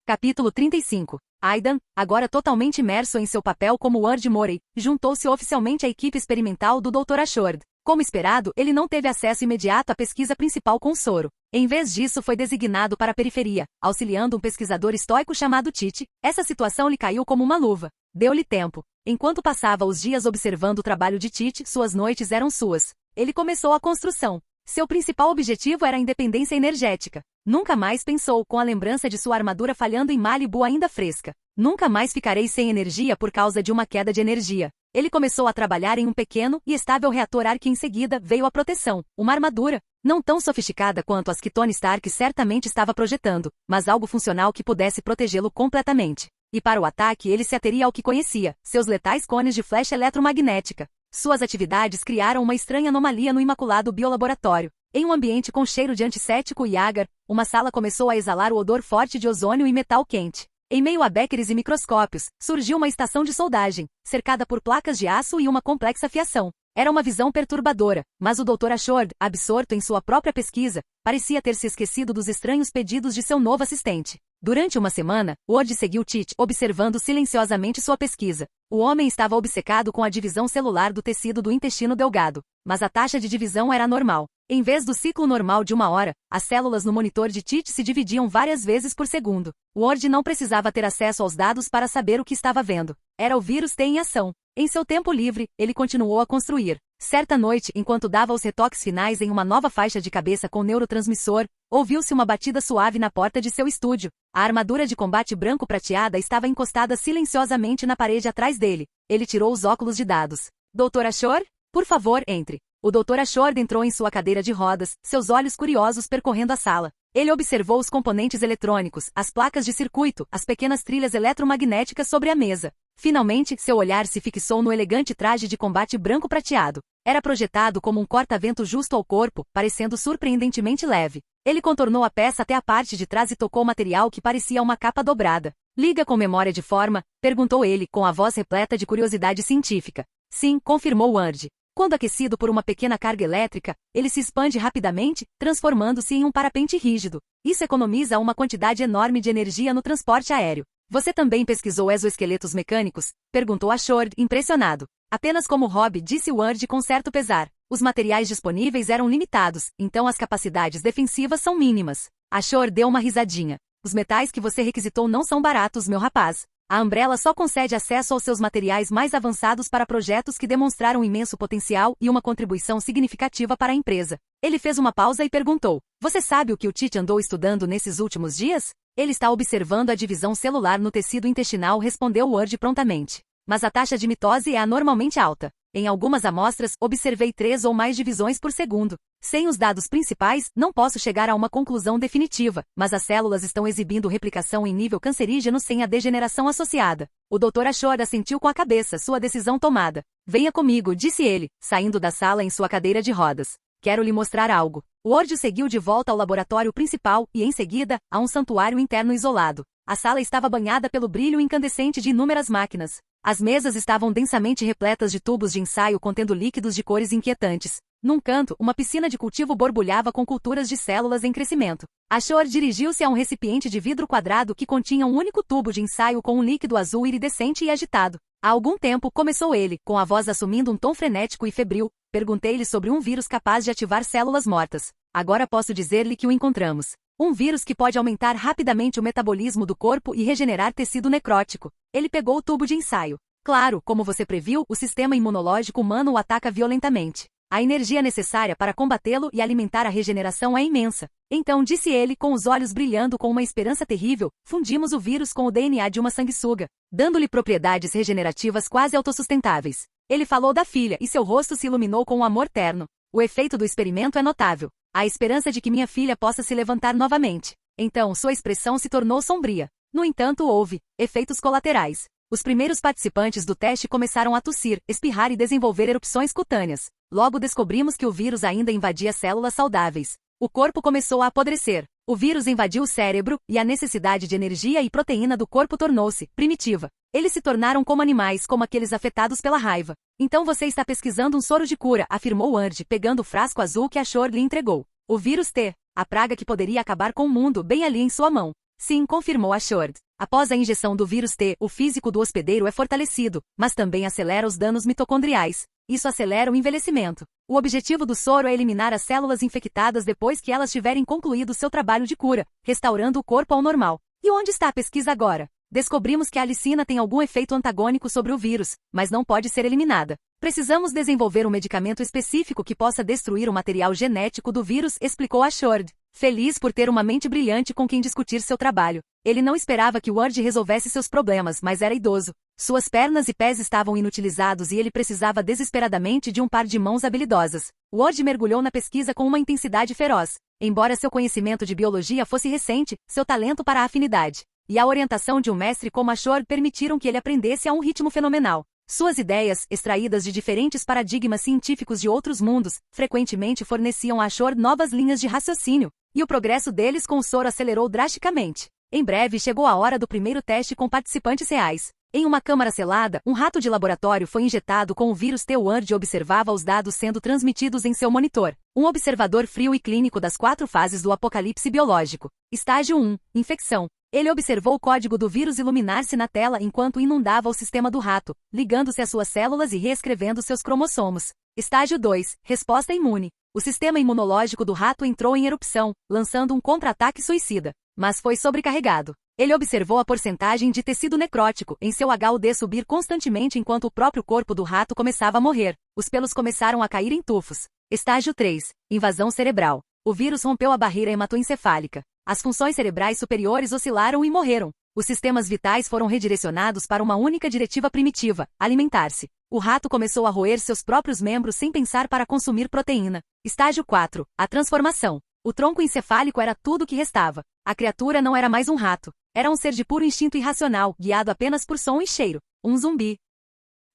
Capítulo 35. Aidan, agora totalmente imerso em seu papel como Ward Morey, juntou-se oficialmente à equipe experimental do Dr. Ashord. Como esperado, ele não teve acesso imediato à pesquisa principal com soro. Em vez disso, foi designado para a periferia, auxiliando um pesquisador estoico chamado Tite. Essa situação lhe caiu como uma luva. Deu-lhe tempo. Enquanto passava os dias observando o trabalho de Tite, suas noites eram suas. Ele começou a construção. Seu principal objetivo era a independência energética. Nunca mais pensou com a lembrança de sua armadura falhando em Malibu ainda fresca. Nunca mais ficarei sem energia por causa de uma queda de energia. Ele começou a trabalhar em um pequeno e estável reator ARC e em seguida veio a proteção, uma armadura, não tão sofisticada quanto as que Tony Stark certamente estava projetando, mas algo funcional que pudesse protegê-lo completamente. E para o ataque ele se ateria ao que conhecia, seus letais cones de flecha eletromagnética. Suas atividades criaram uma estranha anomalia no imaculado biolaboratório. Em um ambiente com cheiro de antisséptico e agar, uma sala começou a exalar o odor forte de ozônio e metal quente. Em meio a beckers e microscópios, surgiu uma estação de soldagem, cercada por placas de aço e uma complexa fiação. Era uma visão perturbadora, mas o Dr. Ashord, absorto em sua própria pesquisa, parecia ter se esquecido dos estranhos pedidos de seu novo assistente. Durante uma semana, Ward seguiu Tite, observando silenciosamente sua pesquisa. O homem estava obcecado com a divisão celular do tecido do intestino delgado, mas a taxa de divisão era anormal. Em vez do ciclo normal de 1 hora, as células no monitor de Tite se dividiam várias vezes por segundo. Ward não precisava ter acesso aos dados para saber o que estava vendo. Era o vírus T em ação. Em seu tempo livre, ele continuou a construir. Certa noite, enquanto dava os retoques finais em uma nova faixa de cabeça com neurotransmissor, ouviu-se uma batida suave na porta de seu estúdio. A armadura de combate branco-prateada estava encostada silenciosamente na parede atrás dele. Ele tirou os óculos de dados. Dr. Ashord? Por favor, entre. O Dr. Ashord entrou em sua cadeira de rodas, seus olhos curiosos percorrendo a sala. Ele observou os componentes eletrônicos, as placas de circuito, as pequenas trilhas eletromagnéticas sobre a mesa. Finalmente, seu olhar se fixou no elegante traje de combate branco-prateado. Era projetado como um corta-vento justo ao corpo, parecendo surpreendentemente leve. Ele contornou a peça até a parte de trás e tocou o material que parecia uma capa dobrada. Liga com memória de forma? Perguntou ele, com a voz repleta de curiosidade científica. Sim, confirmou Ward. Quando aquecido por uma pequena carga elétrica, ele se expande rapidamente, transformando-se em um parapente rígido. Isso economiza uma quantidade enorme de energia no transporte aéreo. Você também pesquisou exoesqueletos mecânicos? Perguntou Ashord, impressionado. Apenas como hobby, disse Ward com certo pesar. Os materiais disponíveis eram limitados, então as capacidades defensivas são mínimas. Ashord deu uma risadinha. Os metais que você requisitou não são baratos, meu rapaz. A Umbrella só concede acesso aos seus materiais mais avançados para projetos que demonstraram imenso potencial e uma contribuição significativa para a empresa. Ele fez uma pausa e perguntou: Você sabe o que o Tite andou estudando nesses últimos dias? Ele está observando a divisão celular no tecido intestinal, respondeu Ward prontamente. Mas a taxa de mitose é anormalmente alta. Em algumas amostras, observei 3 ou mais divisões por segundo. Sem os dados principais, não posso chegar a uma conclusão definitiva, mas as células estão exibindo replicação em nível cancerígeno sem a degeneração associada. O Dr. Ashord assentiu com a cabeça, sua decisão tomada. Venha comigo, disse ele, saindo da sala em sua cadeira de rodas. Quero lhe mostrar algo. Ward o seguiu de volta ao laboratório principal e, em seguida, a um santuário interno isolado. A sala estava banhada pelo brilho incandescente de inúmeras máquinas. As mesas estavam densamente repletas de tubos de ensaio contendo líquidos de cores inquietantes. Num canto, uma piscina de cultivo borbulhava com culturas de células em crescimento. Ashord dirigiu-se a um recipiente de vidro quadrado que continha um único tubo de ensaio com um líquido azul iridescente e agitado. Há algum tempo, começou ele, com a voz assumindo um tom frenético e febril, perguntei-lhe sobre um vírus capaz de ativar células mortas. Agora posso dizer-lhe que o encontramos. Um vírus que pode aumentar rapidamente o metabolismo do corpo e regenerar tecido necrótico. Ele pegou o tubo de ensaio. Claro, como você previu, o sistema imunológico humano o ataca violentamente. A energia necessária para combatê-lo e alimentar a regeneração é imensa. Então, disse ele, com os olhos brilhando com uma esperança terrível, fundimos o vírus com o DNA de uma sanguessuga, dando-lhe propriedades regenerativas quase autossustentáveis. Ele falou da filha e seu rosto se iluminou com um amor terno. O efeito do experimento é notável. Há esperança de que minha filha possa se levantar novamente. Então, sua expressão se tornou sombria. No entanto, houve efeitos colaterais. Os primeiros participantes do teste começaram a tossir, espirrar e desenvolver erupções cutâneas. Logo descobrimos que o vírus ainda invadia células saudáveis. O corpo começou a apodrecer. O vírus invadiu o cérebro, e a necessidade de energia e proteína do corpo tornou-se primitiva. Eles se tornaram como animais, como aqueles afetados pela raiva. Então você está pesquisando um soro de cura, afirmou Ward, pegando o frasco azul que Ashord lhe entregou. O vírus T, a praga que poderia acabar com o mundo, bem ali em sua mão. Sim, confirmou Ashord. Após a injeção do vírus T, o físico do hospedeiro é fortalecido, mas também acelera os danos mitocondriais. Isso acelera o envelhecimento. O objetivo do soro é eliminar as células infectadas depois que elas tiverem concluído seu trabalho de cura, restaurando o corpo ao normal. E onde está a pesquisa agora? Descobrimos que a alicina tem algum efeito antagônico sobre o vírus, mas não pode ser eliminada. Precisamos desenvolver um medicamento específico que possa destruir o material genético do vírus, explicou Ashord. Feliz por ter uma mente brilhante com quem discutir seu trabalho. Ele não esperava que Ward resolvesse seus problemas, mas era idoso. Suas pernas e pés estavam inutilizados e ele precisava desesperadamente de um par de mãos habilidosas. Ward mergulhou na pesquisa com uma intensidade feroz. Embora seu conhecimento de biologia fosse recente, seu talento para a afinidade e a orientação de um mestre como Ashord permitiram que ele aprendesse a um ritmo fenomenal. Suas ideias, extraídas de diferentes paradigmas científicos de outros mundos, frequentemente forneciam a Ashord novas linhas de raciocínio, e o progresso deles com o soro acelerou drasticamente. Em breve chegou a hora do primeiro teste com participantes reais. Em uma câmara selada, um rato de laboratório foi injetado com o vírus T. Ward observava os dados sendo transmitidos em seu monitor. Um observador frio e clínico das 4 fases do apocalipse biológico. Estágio 1. Infecção. Ele observou o código do vírus iluminar-se na tela enquanto inundava o sistema do rato, ligando-se às suas células e reescrevendo seus cromossomos. Estágio 2. Resposta imune. O sistema imunológico do rato entrou em erupção, lançando um contra-ataque suicida. Mas foi sobrecarregado. Ele observou a porcentagem de tecido necrótico em seu HUD subir constantemente enquanto o próprio corpo do rato começava a morrer. Os pelos começaram a cair em tufos. Estágio 3. Invasão cerebral. O vírus rompeu a barreira hematoencefálica. As funções cerebrais superiores oscilaram e morreram. Os sistemas vitais foram redirecionados para uma única diretiva primitiva: alimentar-se. O rato começou a roer seus próprios membros sem pensar para consumir proteína. Estágio 4. A transformação. O tronco encefálico era tudo o que restava. A criatura não era mais um rato. Era um ser de puro instinto irracional, guiado apenas por som e cheiro. Um zumbi.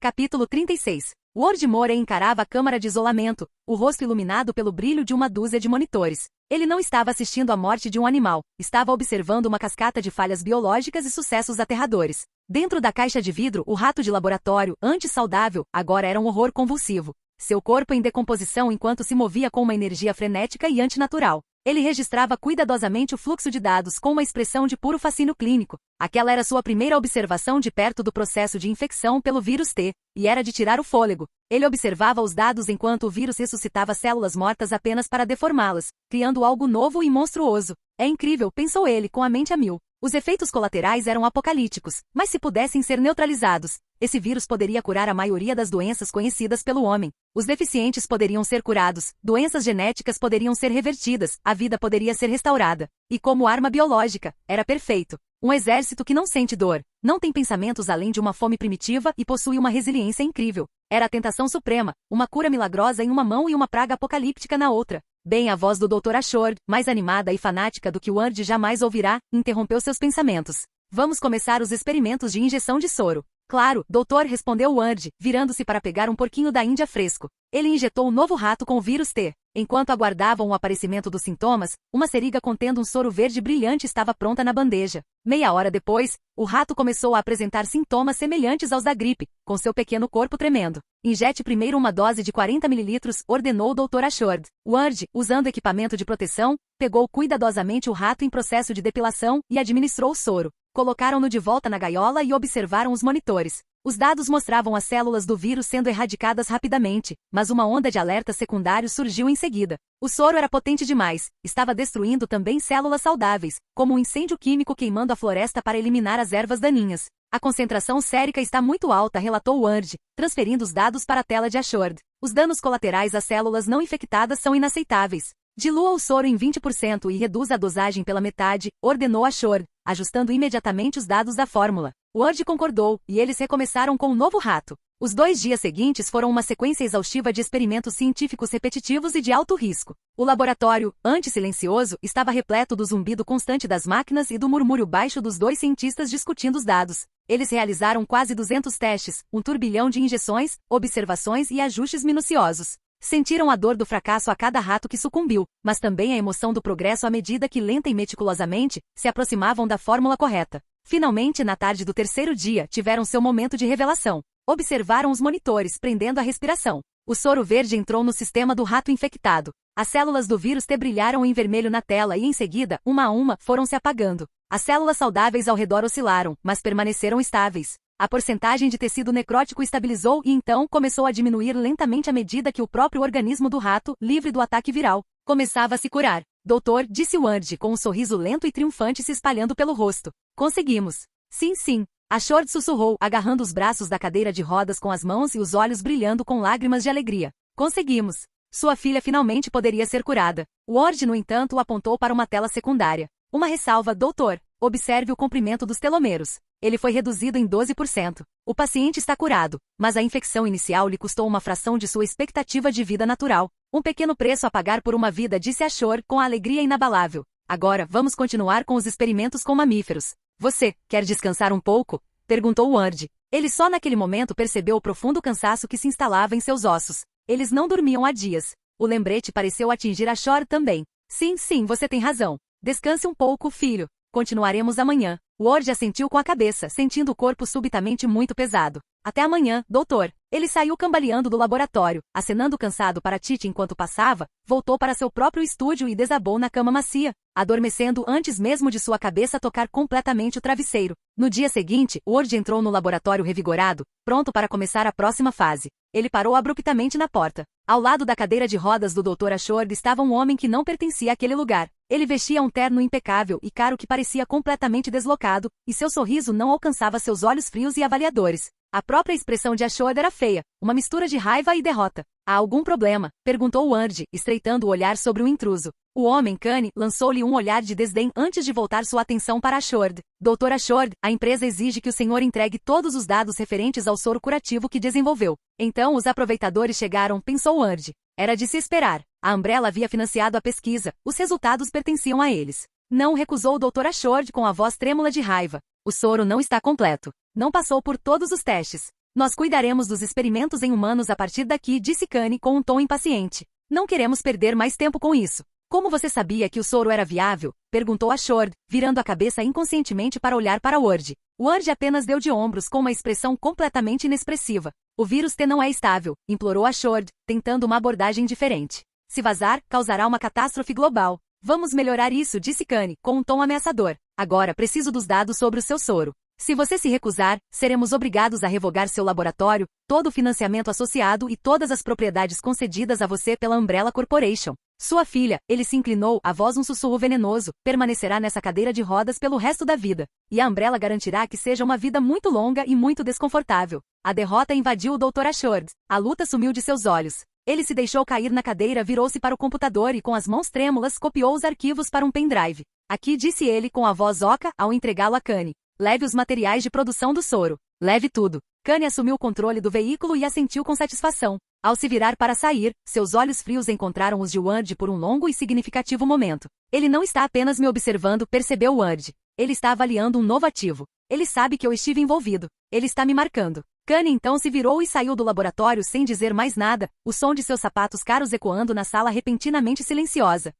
Capítulo 36. Ward Moore encarava a câmara de isolamento, o rosto iluminado pelo brilho de uma dúzia de monitores. Ele não estava assistindo à morte de um animal, estava observando uma cascata de falhas biológicas e sucessos aterradores. Dentro da caixa de vidro, o rato de laboratório, antes saudável, agora era um horror convulsivo. Seu corpo em decomposição enquanto se movia com uma energia frenética e antinatural. Ele registrava cuidadosamente o fluxo de dados com uma expressão de puro fascínio clínico. Aquela era sua primeira observação de perto do processo de infecção pelo vírus T, e era de tirar o fôlego. Ele observava os dados enquanto o vírus ressuscitava células mortas apenas para deformá-las, criando algo novo e monstruoso. É incrível, pensou ele com a mente a mil. Os efeitos colaterais eram apocalípticos, mas se pudessem ser neutralizados, esse vírus poderia curar a maioria das doenças conhecidas pelo homem. Os deficientes poderiam ser curados, doenças genéticas poderiam ser revertidas, a vida poderia ser restaurada. E como arma biológica, era perfeito. Um exército que não sente dor, não tem pensamentos além de uma fome primitiva e possui uma resiliência incrível. Era a tentação suprema, uma cura milagrosa em uma mão e uma praga apocalíptica na outra. Bem, a voz do Dr. Ashord, mais animada e fanática do que Ward jamais ouvirá, interrompeu seus pensamentos. Vamos começar os experimentos de injeção de soro. Claro, doutor, respondeu Ward, virando-se para pegar um porquinho da Índia fresco. Ele injetou o novo rato com o vírus T. Enquanto aguardavam o aparecimento dos sintomas, uma seringa contendo um soro verde brilhante estava pronta na bandeja. Meia hora depois, o rato começou a apresentar sintomas semelhantes aos da gripe, com seu pequeno corpo tremendo. Injete primeiro uma dose de 40 ml, ordenou o Dr. Ashord. Ward, usando equipamento de proteção, pegou cuidadosamente o rato em processo de depilação e administrou o soro. Colocaram-no de volta na gaiola e observaram os monitores. Os dados mostravam as células do vírus sendo erradicadas rapidamente, mas uma onda de alerta secundário surgiu em seguida. O soro era potente demais, estava destruindo também células saudáveis, como um incêndio químico queimando a floresta para eliminar as ervas daninhas. A concentração sérica está muito alta, relatou Ward, transferindo os dados para a tela de Ashord. Os danos colaterais às células não infectadas são inaceitáveis. Dilua o soro em 20% e reduza a dosagem pela metade, ordenou Ashord, ajustando imediatamente os dados da fórmula. Ward concordou, e eles recomeçaram com o novo rato. Os 2 dias seguintes foram uma sequência exaustiva de experimentos científicos repetitivos e de alto risco. O laboratório, antes silencioso, estava repleto do zumbido constante das máquinas e do murmúrio baixo dos 2 cientistas discutindo os dados. Eles realizaram quase 200 testes, um turbilhão de injeções, observações e ajustes minuciosos. Sentiram a dor do fracasso a cada rato que sucumbiu, mas também a emoção do progresso à medida que lenta e meticulosamente se aproximavam da fórmula correta. Finalmente, na tarde do 3º dia, tiveram seu momento de revelação. Observaram os monitores prendendo a respiração. O soro verde entrou no sistema do rato infectado. As células do vírus T brilharam em vermelho na tela e em seguida, uma a uma, foram se apagando. As células saudáveis ao redor oscilaram, mas permaneceram estáveis. A porcentagem de tecido necrótico estabilizou e então começou a diminuir lentamente à medida que o próprio organismo do rato, livre do ataque viral, começava a se curar. Doutor, disse Ward, com um sorriso lento e triunfante se espalhando pelo rosto. Conseguimos. Sim, sim. Ashord sussurrou, agarrando os braços da cadeira de rodas com as mãos e os olhos brilhando com lágrimas de alegria. Conseguimos. Sua filha finalmente poderia ser curada. Ward, no entanto, apontou para uma tela secundária. Uma ressalva, doutor. Observe o comprimento dos telômeros. Ele foi reduzido em 12%. O paciente está curado, mas a infecção inicial lhe custou uma fração de sua expectativa de vida natural. Um pequeno preço a pagar por uma vida, disse Ashord com a alegria inabalável. Agora, vamos continuar com os experimentos com mamíferos. Você, quer descansar um pouco? Perguntou Ward. Ele só naquele momento percebeu o profundo cansaço que se instalava em seus ossos. Eles não dormiam há dias. O lembrete pareceu atingir Ashore também. Sim, você tem razão. Descanse um pouco, filho. Continuaremos amanhã. Ward assentiu com a cabeça, sentindo o corpo subitamente muito pesado. Até amanhã, doutor. Ele saiu cambaleando do laboratório, acenando cansado para Tite enquanto passava, voltou para seu próprio estúdio e desabou na cama macia, adormecendo antes mesmo de sua cabeça tocar completamente o travesseiro. No dia seguinte, Ward entrou no laboratório revigorado, pronto para começar a próxima fase. Ele parou abruptamente na porta. Ao lado da cadeira de rodas do Dr. Ashore estava um homem que não pertencia àquele lugar. Ele vestia um terno impecável e caro que parecia completamente deslocado, e seu sorriso não alcançava seus olhos frios e avaliadores. A própria expressão de Ashore era feia, uma mistura de raiva e derrota. Há algum problema? Perguntou Ward, estreitando o olhar sobre o intruso. O homem Kane lançou-lhe um olhar de desdém antes de voltar sua atenção para Ashore. Dr. Ashore, a empresa exige que o senhor entregue todos os dados referentes ao soro curativo que desenvolveu. Então os aproveitadores chegaram, pensou Ward. Era de se esperar. A Umbrella havia financiado a pesquisa, os resultados pertenciam a eles. Não, recusou o Dr. Ashore com a voz trêmula de raiva. O soro não está completo. Não passou por todos os testes. Nós cuidaremos dos experimentos em humanos a partir daqui, disse Kane com um tom impaciente. Não queremos perder mais tempo com isso. Como você sabia que o soro era viável? Perguntou Ashore, virando a cabeça inconscientemente para olhar para Ward. Ward apenas deu de ombros com uma expressão completamente inexpressiva. O vírus T não é estável, implorou Ashore, tentando uma abordagem diferente. Se vazar, causará uma catástrofe global. Vamos melhorar isso, disse Kane, com um tom ameaçador. Agora preciso dos dados sobre o seu soro. Se você se recusar, seremos obrigados a revogar seu laboratório, todo o financiamento associado e todas as propriedades concedidas a você pela Umbrella Corporation. Sua filha, ele se inclinou, a voz um sussurro venenoso, permanecerá nessa cadeira de rodas pelo resto da vida. E a Umbrella garantirá que seja uma vida muito longa e muito desconfortável. A derrota invadiu o Dr. Ashore. A luta sumiu de seus olhos. Ele se deixou cair na cadeira, virou-se para o computador e com as mãos trêmulas copiou os arquivos para um pendrive. Aqui, disse ele com a voz oca ao entregá-lo a Kane. Leve os materiais de produção do soro. Leve tudo. Kane assumiu o controle do veículo e assentiu com satisfação. Ao se virar para sair, seus olhos frios encontraram os de Ward por um longo e significativo momento. Ele não está apenas me observando, percebeu Ward. Ele está avaliando um novo ativo. Ele sabe que eu estive envolvido. Ele está me marcando. Kane então se virou e saiu do laboratório sem dizer mais nada, o som de seus sapatos caros ecoando na sala repentinamente silenciosa.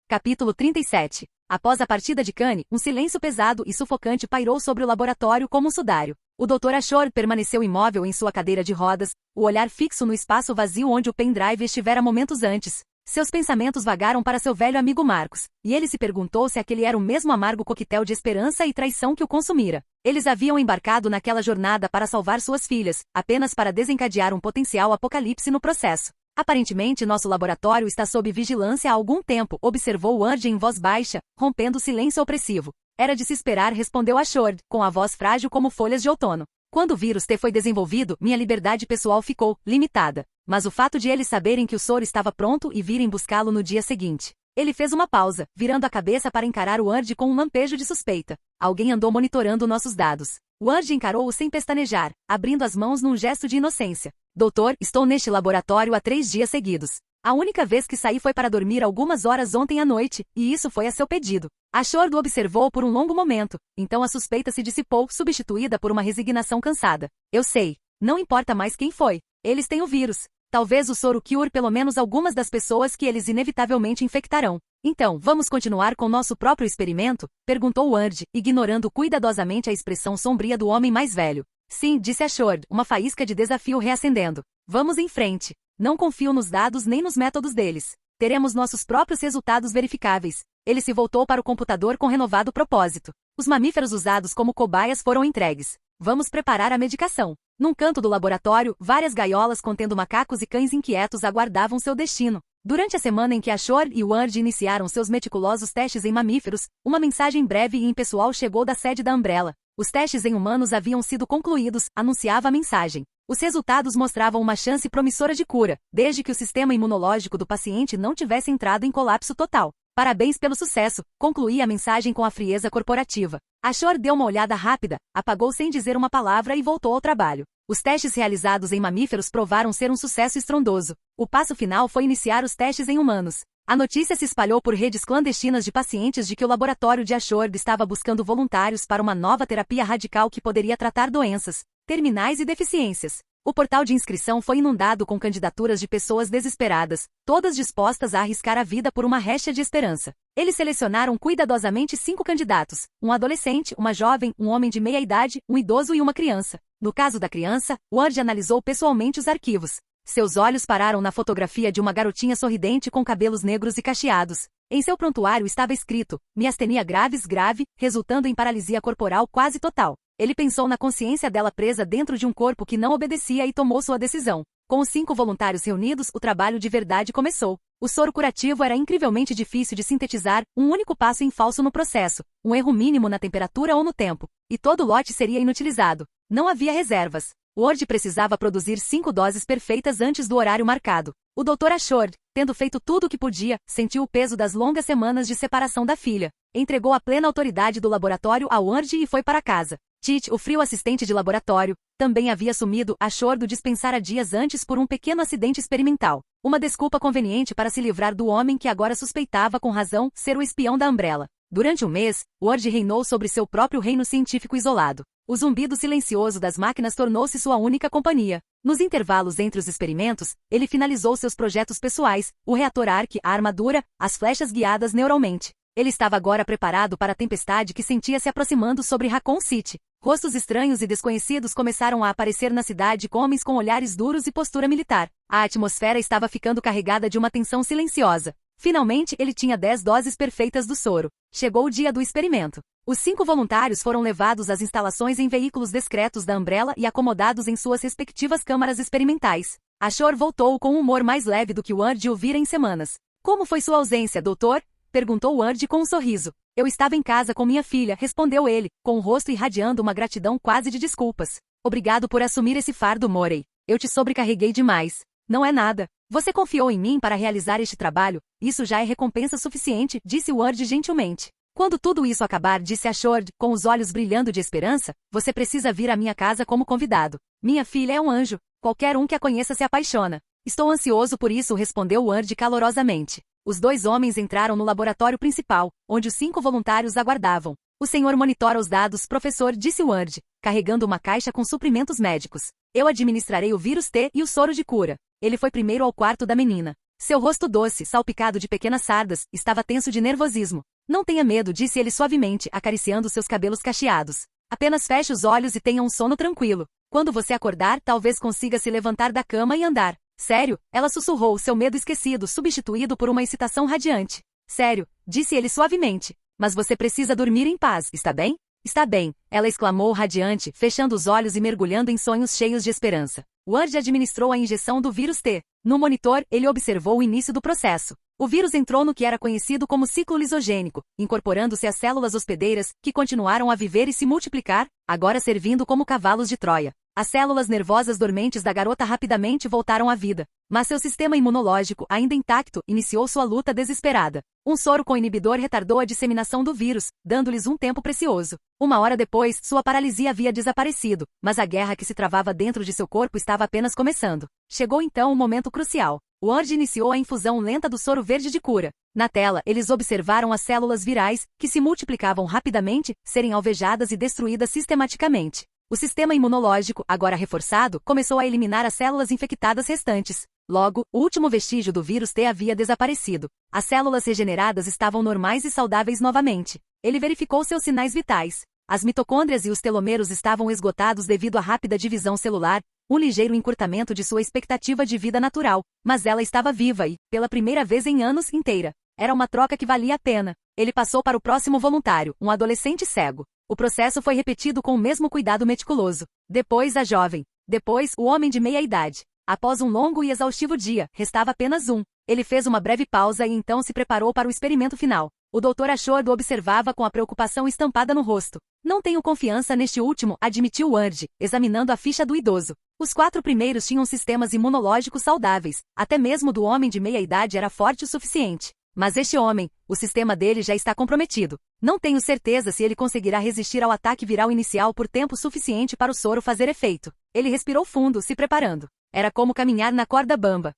Capítulo 37. Após a partida de Kane, um silêncio pesado e sufocante pairou sobre o laboratório como um sudário. O Dr. Ashore permaneceu imóvel em sua cadeira de rodas, o olhar fixo no espaço vazio onde o pendrive estivera momentos antes. Seus pensamentos vagaram para seu velho amigo Marcos, e ele se perguntou se aquele era o mesmo amargo coquetel de esperança e traição que o consumira. Eles haviam embarcado naquela jornada para salvar suas filhas, apenas para desencadear um potencial apocalipse no processo. Aparentemente nosso laboratório está sob vigilância há algum tempo, observou Ward em voz baixa, rompendo o silêncio opressivo. Era de se esperar, respondeu Ashore, com a voz frágil como folhas de outono. Quando o vírus T foi desenvolvido, minha liberdade pessoal ficou limitada. Mas o fato de eles saberem que o soro estava pronto e virem buscá-lo no dia seguinte. Ele fez uma pausa, virando a cabeça para encarar Ward com um lampejo de suspeita. Alguém andou monitorando nossos dados. Ward encarou-o sem pestanejar, abrindo as mãos num gesto de inocência. Doutor, estou neste laboratório há 3 dias seguidos. A única vez que saí foi para dormir algumas horas ontem à noite, e isso foi a seu pedido. Ashore o observou por um longo momento, então a suspeita se dissipou, substituída por uma resignação cansada. Eu sei. Não importa mais quem foi. Eles têm o vírus. Talvez o soro cure pelo menos algumas das pessoas que eles inevitavelmente infectarão. Então, vamos continuar com nosso próprio experimento? Perguntou Ward, ignorando cuidadosamente a expressão sombria do homem mais velho. Sim, disse Ashore, uma faísca de desafio reacendendo. Vamos em frente. Não confio nos dados nem nos métodos deles. Teremos nossos próprios resultados verificáveis. Ele se voltou para o computador com renovado propósito. Os mamíferos usados como cobaias foram entregues. Vamos preparar a medicação. Num canto do laboratório, várias gaiolas contendo macacos e cães inquietos aguardavam seu destino. Durante a semana em que Ashore e Ward iniciaram seus meticulosos testes em mamíferos, uma mensagem breve e impessoal chegou da sede da Umbrella. Os testes em humanos haviam sido concluídos, anunciava a mensagem. Os resultados mostravam uma chance promissora de cura, desde que o sistema imunológico do paciente não tivesse entrado em colapso total. Parabéns pelo sucesso, concluía a mensagem com a frieza corporativa. Ashore deu uma olhada rápida, apagou sem dizer uma palavra e voltou ao trabalho. Os testes realizados em mamíferos provaram ser um sucesso estrondoso. O passo final foi iniciar os testes em humanos. A notícia se espalhou por redes clandestinas de pacientes de que o laboratório de Ashore estava buscando voluntários para uma nova terapia radical que poderia tratar doenças. terminais e deficiências. O portal de inscrição foi inundado com candidaturas de pessoas desesperadas, todas dispostas a arriscar a vida por uma réstea de esperança. Eles selecionaram cuidadosamente 5 candidatos: um adolescente, uma jovem, um homem de meia idade, um idoso e uma criança. No caso da criança, Ward analisou pessoalmente os arquivos. Seus olhos pararam na fotografia de uma garotinha sorridente com cabelos negros e cacheados. Em seu prontuário estava escrito: miastenia graves grave, resultando em paralisia corporal quase total. Ele pensou na consciência dela presa dentro de um corpo que não obedecia e tomou sua decisão. Com os 5 voluntários reunidos, o trabalho de verdade começou. O soro curativo era incrivelmente difícil de sintetizar, um único passo em falso no processo, um erro mínimo na temperatura ou no tempo, e todo o lote seria inutilizado. Não havia reservas. Ward precisava produzir 5 doses perfeitas antes do horário marcado. O Dr. Ashord, tendo feito tudo o que podia, sentiu o peso das longas semanas de separação da filha. Entregou a plena autoridade do laboratório a Ward e foi para casa. Tite, o frio assistente de laboratório, também havia assumido Ashord dispensara dias antes por um pequeno acidente experimental. Uma desculpa conveniente para se livrar do homem que agora suspeitava com razão ser o espião da Umbrella. Durante um mês, Ward reinou sobre seu próprio reino científico isolado. O zumbido silencioso das máquinas tornou-se sua única companhia. Nos intervalos entre os experimentos, ele finalizou seus projetos pessoais, o reator Arc, a armadura, as flechas guiadas neuralmente. Ele estava agora preparado para a tempestade que sentia se aproximando sobre Raccoon City. Rostos estranhos e desconhecidos começaram a aparecer na cidade com homens com olhares duros e postura militar. A atmosfera estava ficando carregada de uma tensão silenciosa. Finalmente, ele tinha 10 doses perfeitas do soro. Chegou o dia do experimento. Os 5 voluntários foram levados às instalações em veículos discretos da Umbrella e acomodados em suas respectivas câmaras experimentais. Ashore voltou com um humor mais leve do que Ward o vira em semanas. Como foi sua ausência, doutor? Perguntou Ward com um sorriso. Eu estava em casa com minha filha, respondeu ele, com o rosto irradiando uma gratidão quase de desculpas. Obrigado por assumir esse fardo, Morey. Eu te sobrecarreguei demais. Não é nada. Você confiou em mim para realizar este trabalho, isso já é recompensa suficiente, disse Ward gentilmente. Quando tudo isso acabar, disse Ashord, com os olhos brilhando de esperança, você precisa vir à minha casa como convidado. Minha filha é um anjo. Qualquer um que a conheça se apaixona. Estou ansioso por isso, respondeu Ward calorosamente. Os 2 homens entraram no laboratório principal, onde os 5 voluntários aguardavam. O senhor monitora os dados, professor, disse Ward, carregando uma caixa com suprimentos médicos. Eu administrarei o vírus T e o soro de cura. Ele foi primeiro ao quarto da menina. Seu rosto doce, salpicado de pequenas sardas, estava tenso de nervosismo. Não tenha medo, disse ele suavemente, acariciando seus cabelos cacheados. Apenas feche os olhos e tenha um sono tranquilo. Quando você acordar, talvez consiga se levantar da cama e andar. Sério? Ela sussurrou, seu medo esquecido, substituído por uma excitação radiante. Sério, disse ele suavemente. Mas você precisa dormir em paz, está bem? Está bem, ela exclamou radiante, fechando os olhos e mergulhando em sonhos cheios de esperança. Ward administrou a injeção do vírus T. No monitor, ele observou o início do processo. O vírus entrou no que era conhecido como ciclo lisogênico, incorporando-se às células hospedeiras, que continuaram a viver e se multiplicar, agora servindo como cavalos de Troia. As células nervosas dormentes da garota rapidamente voltaram à vida, mas seu sistema imunológico, ainda intacto, iniciou sua luta desesperada. Um soro com inibidor retardou a disseminação do vírus, dando-lhes um tempo precioso. 1 hora depois, sua paralisia havia desaparecido, mas a guerra que se travava dentro de seu corpo estava apenas começando. Chegou então um momento crucial. Ward iniciou a infusão lenta do soro verde de cura. Na tela, eles observaram as células virais, que se multiplicavam rapidamente, serem alvejadas e destruídas sistematicamente. O sistema imunológico, agora reforçado, começou a eliminar as células infectadas restantes. Logo, o último vestígio do vírus T havia desaparecido. As células regeneradas estavam normais e saudáveis novamente. Ele verificou seus sinais vitais. As mitocôndrias e os telômeros estavam esgotados devido à rápida divisão celular, um ligeiro encurtamento de sua expectativa de vida natural, mas ela estava viva e, pela primeira vez em anos, inteira. Era uma troca que valia a pena. Ele passou para o próximo voluntário, um adolescente cego. O processo foi repetido com o mesmo cuidado meticuloso. Depois a jovem. Depois o homem de meia idade. Após um longo e exaustivo dia, restava apenas um. Ele fez uma breve pausa e então se preparou para o experimento final. O Dr. Ashord o observava com a preocupação estampada no rosto. Não tenho confiança neste último, admitiu Ward, examinando a ficha do idoso. Os 4 primeiros tinham sistemas imunológicos saudáveis. Até mesmo do homem de meia idade era forte o suficiente. Mas este homem, o sistema dele já está comprometido. Não tenho certeza se ele conseguirá resistir ao ataque viral inicial por tempo suficiente para o soro fazer efeito. Ele respirou fundo, se preparando. Era como caminhar na corda bamba.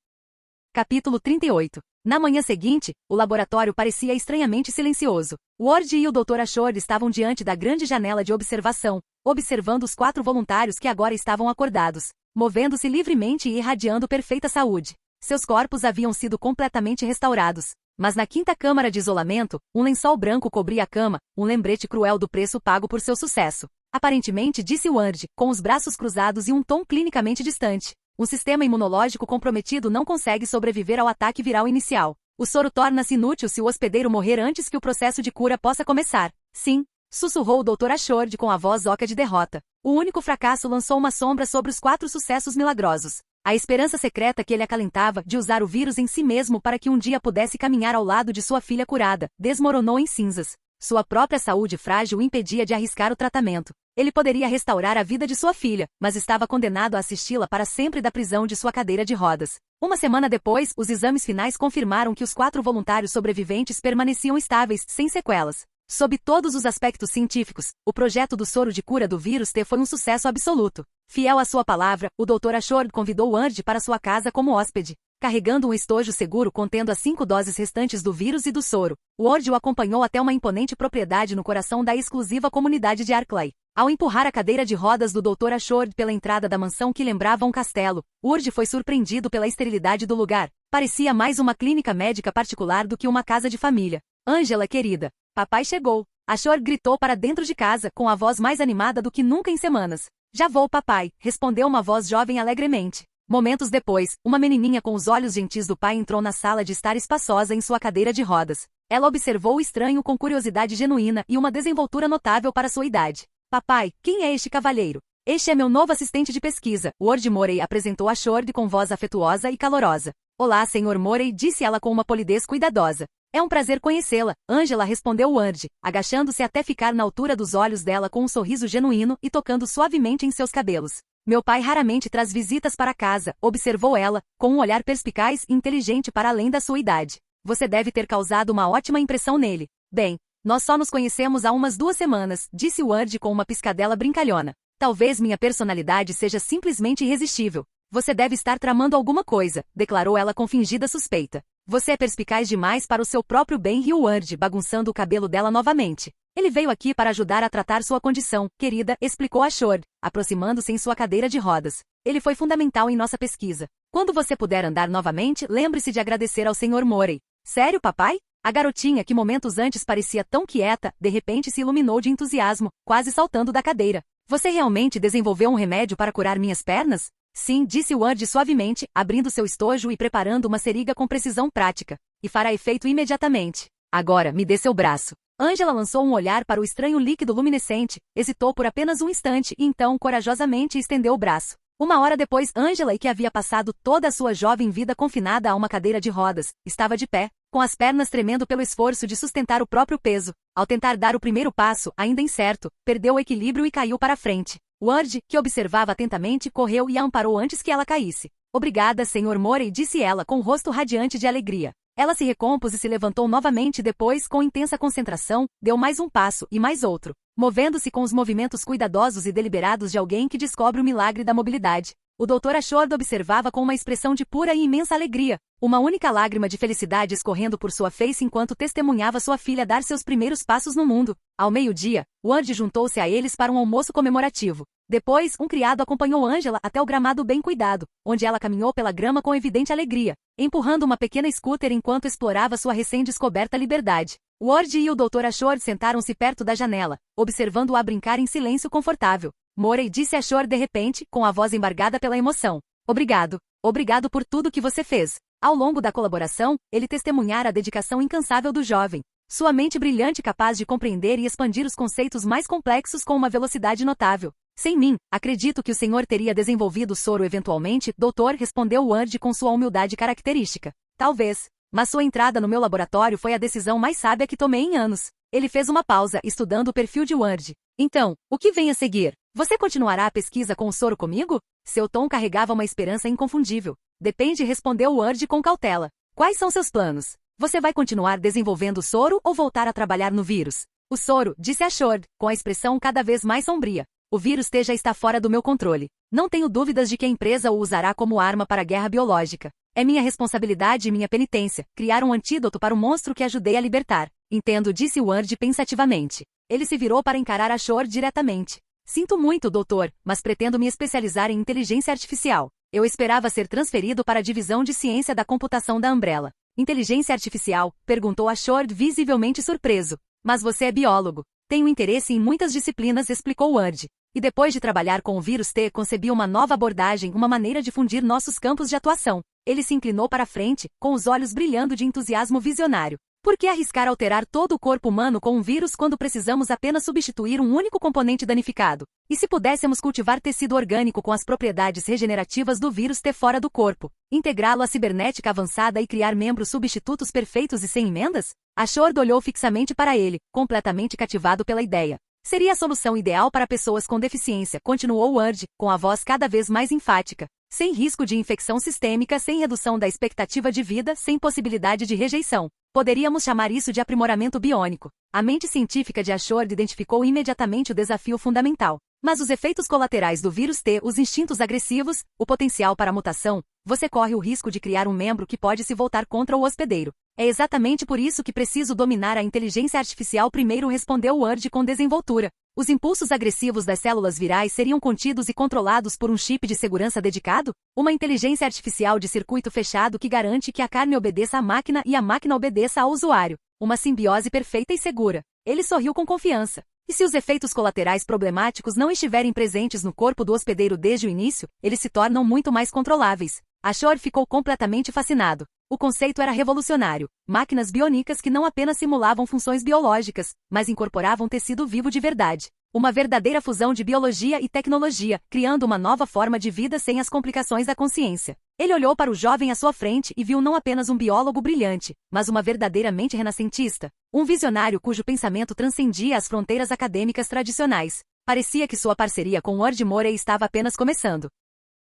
Capítulo 38. Na manhã seguinte, o laboratório parecia estranhamente silencioso. Ward e o Dr. Ashord estavam diante da grande janela de observação, observando os 4 voluntários que agora estavam acordados, movendo-se livremente e irradiando perfeita saúde. Seus corpos haviam sido completamente restaurados. Mas na quinta câmara de isolamento, um lençol branco cobria a cama, um lembrete cruel do preço pago por seu sucesso. Aparentemente, disse Ward, com os braços cruzados e um tom clinicamente distante. Um sistema imunológico comprometido não consegue sobreviver ao ataque viral inicial. O soro torna-se inútil se o hospedeiro morrer antes que o processo de cura possa começar. Sim, sussurrou o Dr. Ashord com a voz oca de derrota. O único fracasso lançou uma sombra sobre os 4 sucessos milagrosos. A esperança secreta que ele acalentava de usar o vírus em si mesmo para que um dia pudesse caminhar ao lado de sua filha curada, desmoronou em cinzas. Sua própria saúde frágil o impedia de arriscar o tratamento. Ele poderia restaurar a vida de sua filha, mas estava condenado a assisti-la para sempre da prisão de sua cadeira de rodas. Uma semana depois, os exames finais confirmaram que os 4 voluntários sobreviventes permaneciam estáveis, sem sequelas. Sob todos os aspectos científicos, o projeto do soro de cura do vírus T foi um sucesso absoluto. Fiel à sua palavra, o Dr. Ashord convidou Ward para sua casa como hóspede, carregando um estojo seguro contendo as 5 doses restantes do vírus e do soro. Ward o acompanhou até uma imponente propriedade no coração da exclusiva comunidade de Arclay. Ao empurrar a cadeira de rodas do Dr. Ashord pela entrada da mansão que lembrava um castelo, Ward foi surpreendido pela esterilidade do lugar. Parecia mais uma clínica médica particular do que uma casa de família. Angela, querida, papai chegou. Ashord gritou para dentro de casa, com a voz mais animada do que nunca em semanas. Já vou, papai, respondeu uma voz jovem alegremente. Momentos depois, uma menininha com os olhos gentis do pai entrou na sala de estar espaçosa em sua cadeira de rodas. Ela observou o estranho com curiosidade genuína e uma desenvoltura notável para sua idade. Papai, quem é este cavalheiro? Este é meu novo assistente de pesquisa. Ward Morey apresentou Ashord com voz afetuosa e calorosa. Olá, Sr. Morey, disse ela com uma polidez cuidadosa. É um prazer conhecê-la, Angela respondeu Ward, agachando-se até ficar na altura dos olhos dela com um sorriso genuíno e tocando suavemente em seus cabelos. Meu pai raramente traz visitas para casa, observou ela, com um olhar perspicaz e inteligente para além da sua idade. Você deve ter causado uma ótima impressão nele. Bem, nós só nos conhecemos há umas 2 semanas, disse Ward com uma piscadela brincalhona. Talvez minha personalidade seja simplesmente irresistível. Você deve estar tramando alguma coisa, declarou ela com fingida suspeita. Você é perspicaz demais para o seu próprio bem, riu Ward, bagunçando o cabelo dela novamente. Ele veio aqui para ajudar a tratar sua condição, querida, explicou Ashord, aproximando-se em sua cadeira de rodas. Ele foi fundamental em nossa pesquisa. Quando você puder andar novamente, lembre-se de agradecer ao Sr. Morey. Sério, papai? A garotinha, que momentos antes parecia tão quieta, de repente se iluminou de entusiasmo, quase saltando da cadeira. Você realmente desenvolveu um remédio para curar minhas pernas? Sim, disse Ward suavemente, abrindo seu estojo e preparando uma seringa com precisão prática. E fará efeito imediatamente. Agora, me dê seu braço. Angela lançou um olhar para o estranho líquido luminescente, hesitou por apenas um instante e então corajosamente estendeu o braço. Uma hora depois, Angela, que havia passado toda a sua jovem vida confinada a uma cadeira de rodas, estava de pé, com as pernas tremendo pelo esforço de sustentar o próprio peso. Ao tentar dar o primeiro passo, ainda incerto, perdeu o equilíbrio e caiu para frente. Ward, que observava atentamente, correu e a amparou antes que ela caísse. Obrigada, Sr. Morey, disse ela com o rosto radiante de alegria. Ela se recompôs e se levantou novamente depois, com intensa concentração, deu mais um passo e mais outro, movendo-se com os movimentos cuidadosos e deliberados de alguém que descobre o milagre da mobilidade. O Dr. Ashord observava com uma expressão de pura e imensa alegria, uma única lágrima de felicidade escorrendo por sua face enquanto testemunhava sua filha dar seus primeiros passos no mundo. Ao meio-dia, Ward juntou-se a eles para um almoço comemorativo. Depois, um criado acompanhou Angela até o gramado bem cuidado, onde ela caminhou pela grama com evidente alegria, empurrando uma pequena scooter enquanto explorava sua recém-descoberta liberdade. Ward e o Dr. Ashord sentaram-se perto da janela, observando-a brincar em silêncio confortável. Morey, disse Ashord de repente, com a voz embargada pela emoção. Obrigado. Obrigado por tudo que você fez. Ao longo da colaboração, ele testemunhara a dedicação incansável do jovem. Sua mente brilhante capaz de compreender e expandir os conceitos mais complexos com uma velocidade notável. Sem mim, acredito que o senhor teria desenvolvido o soro eventualmente, doutor, respondeu Ward com sua humildade característica. Talvez. Mas sua entrada no meu laboratório foi a decisão mais sábia que tomei em anos. Ele fez uma pausa, estudando o perfil de Ward. Então, o que vem a seguir? Você continuará a pesquisa com o soro comigo? Seu tom carregava uma esperança inconfundível. Depende, respondeu Ward com cautela. Quais são seus planos? Você vai continuar desenvolvendo o soro ou voltar a trabalhar no vírus? O soro, disse Ashord, com a expressão cada vez mais sombria. O vírus T já está fora do meu controle. Não tenho dúvidas de que a empresa o usará como arma para a guerra biológica. É minha responsabilidade e minha penitência, criar um antídoto para o monstro que ajudei a libertar. Entendo, disse Ward pensativamente. Ele se virou para encarar Ashord diretamente. Sinto muito, doutor, mas pretendo me especializar em inteligência artificial. Eu esperava ser transferido para a divisão de ciência da computação da Umbrella. Inteligência artificial? Perguntou Ashord, visivelmente surpreso. Mas você é biólogo. Tenho interesse em muitas disciplinas, explicou Word. E depois de trabalhar com o vírus T, concebi uma nova abordagem, uma maneira de fundir nossos campos de atuação. Ele se inclinou para a frente, com os olhos brilhando de entusiasmo visionário. Por que arriscar alterar todo o corpo humano com um vírus quando precisamos apenas substituir um único componente danificado? E se pudéssemos cultivar tecido orgânico com as propriedades regenerativas do vírus T fora do corpo, integrá-lo à cibernética avançada e criar membros substitutos perfeitos e sem emendas? Ashord olhou fixamente para ele, completamente cativado pela ideia. Seria a solução ideal para pessoas com deficiência, continuou Word, com a voz cada vez mais enfática. Sem risco de infecção sistêmica, sem redução da expectativa de vida, sem possibilidade de rejeição. Poderíamos chamar isso de aprimoramento biônico. A mente científica de Ashord identificou imediatamente o desafio fundamental. Mas os efeitos colaterais do vírus T, os instintos agressivos, o potencial para mutação, você corre o risco de criar um membro que pode se voltar contra o hospedeiro. É exatamente por isso que preciso dominar a inteligência artificial primeiro, respondeu Word com desenvoltura. Os impulsos agressivos das células virais seriam contidos e controlados por um chip de segurança dedicado? Uma inteligência artificial de circuito fechado que garante que a carne obedeça à máquina e a máquina obedeça ao usuário. Uma simbiose perfeita e segura. Ele sorriu com confiança. E se os efeitos colaterais problemáticos não estiverem presentes no corpo do hospedeiro desde o início, eles se tornam muito mais controláveis. Ashord ficou completamente fascinado. O conceito era revolucionário. Máquinas biônicas que não apenas simulavam funções biológicas, mas incorporavam tecido vivo de verdade. Uma verdadeira fusão de biologia e tecnologia, criando uma nova forma de vida sem as complicações da consciência. Ele olhou para o jovem à sua frente e viu não apenas um biólogo brilhante, mas uma verdadeira mente renascentista. Um visionário cujo pensamento transcendia as fronteiras acadêmicas tradicionais. Parecia que sua parceria com Ward Morey estava apenas começando.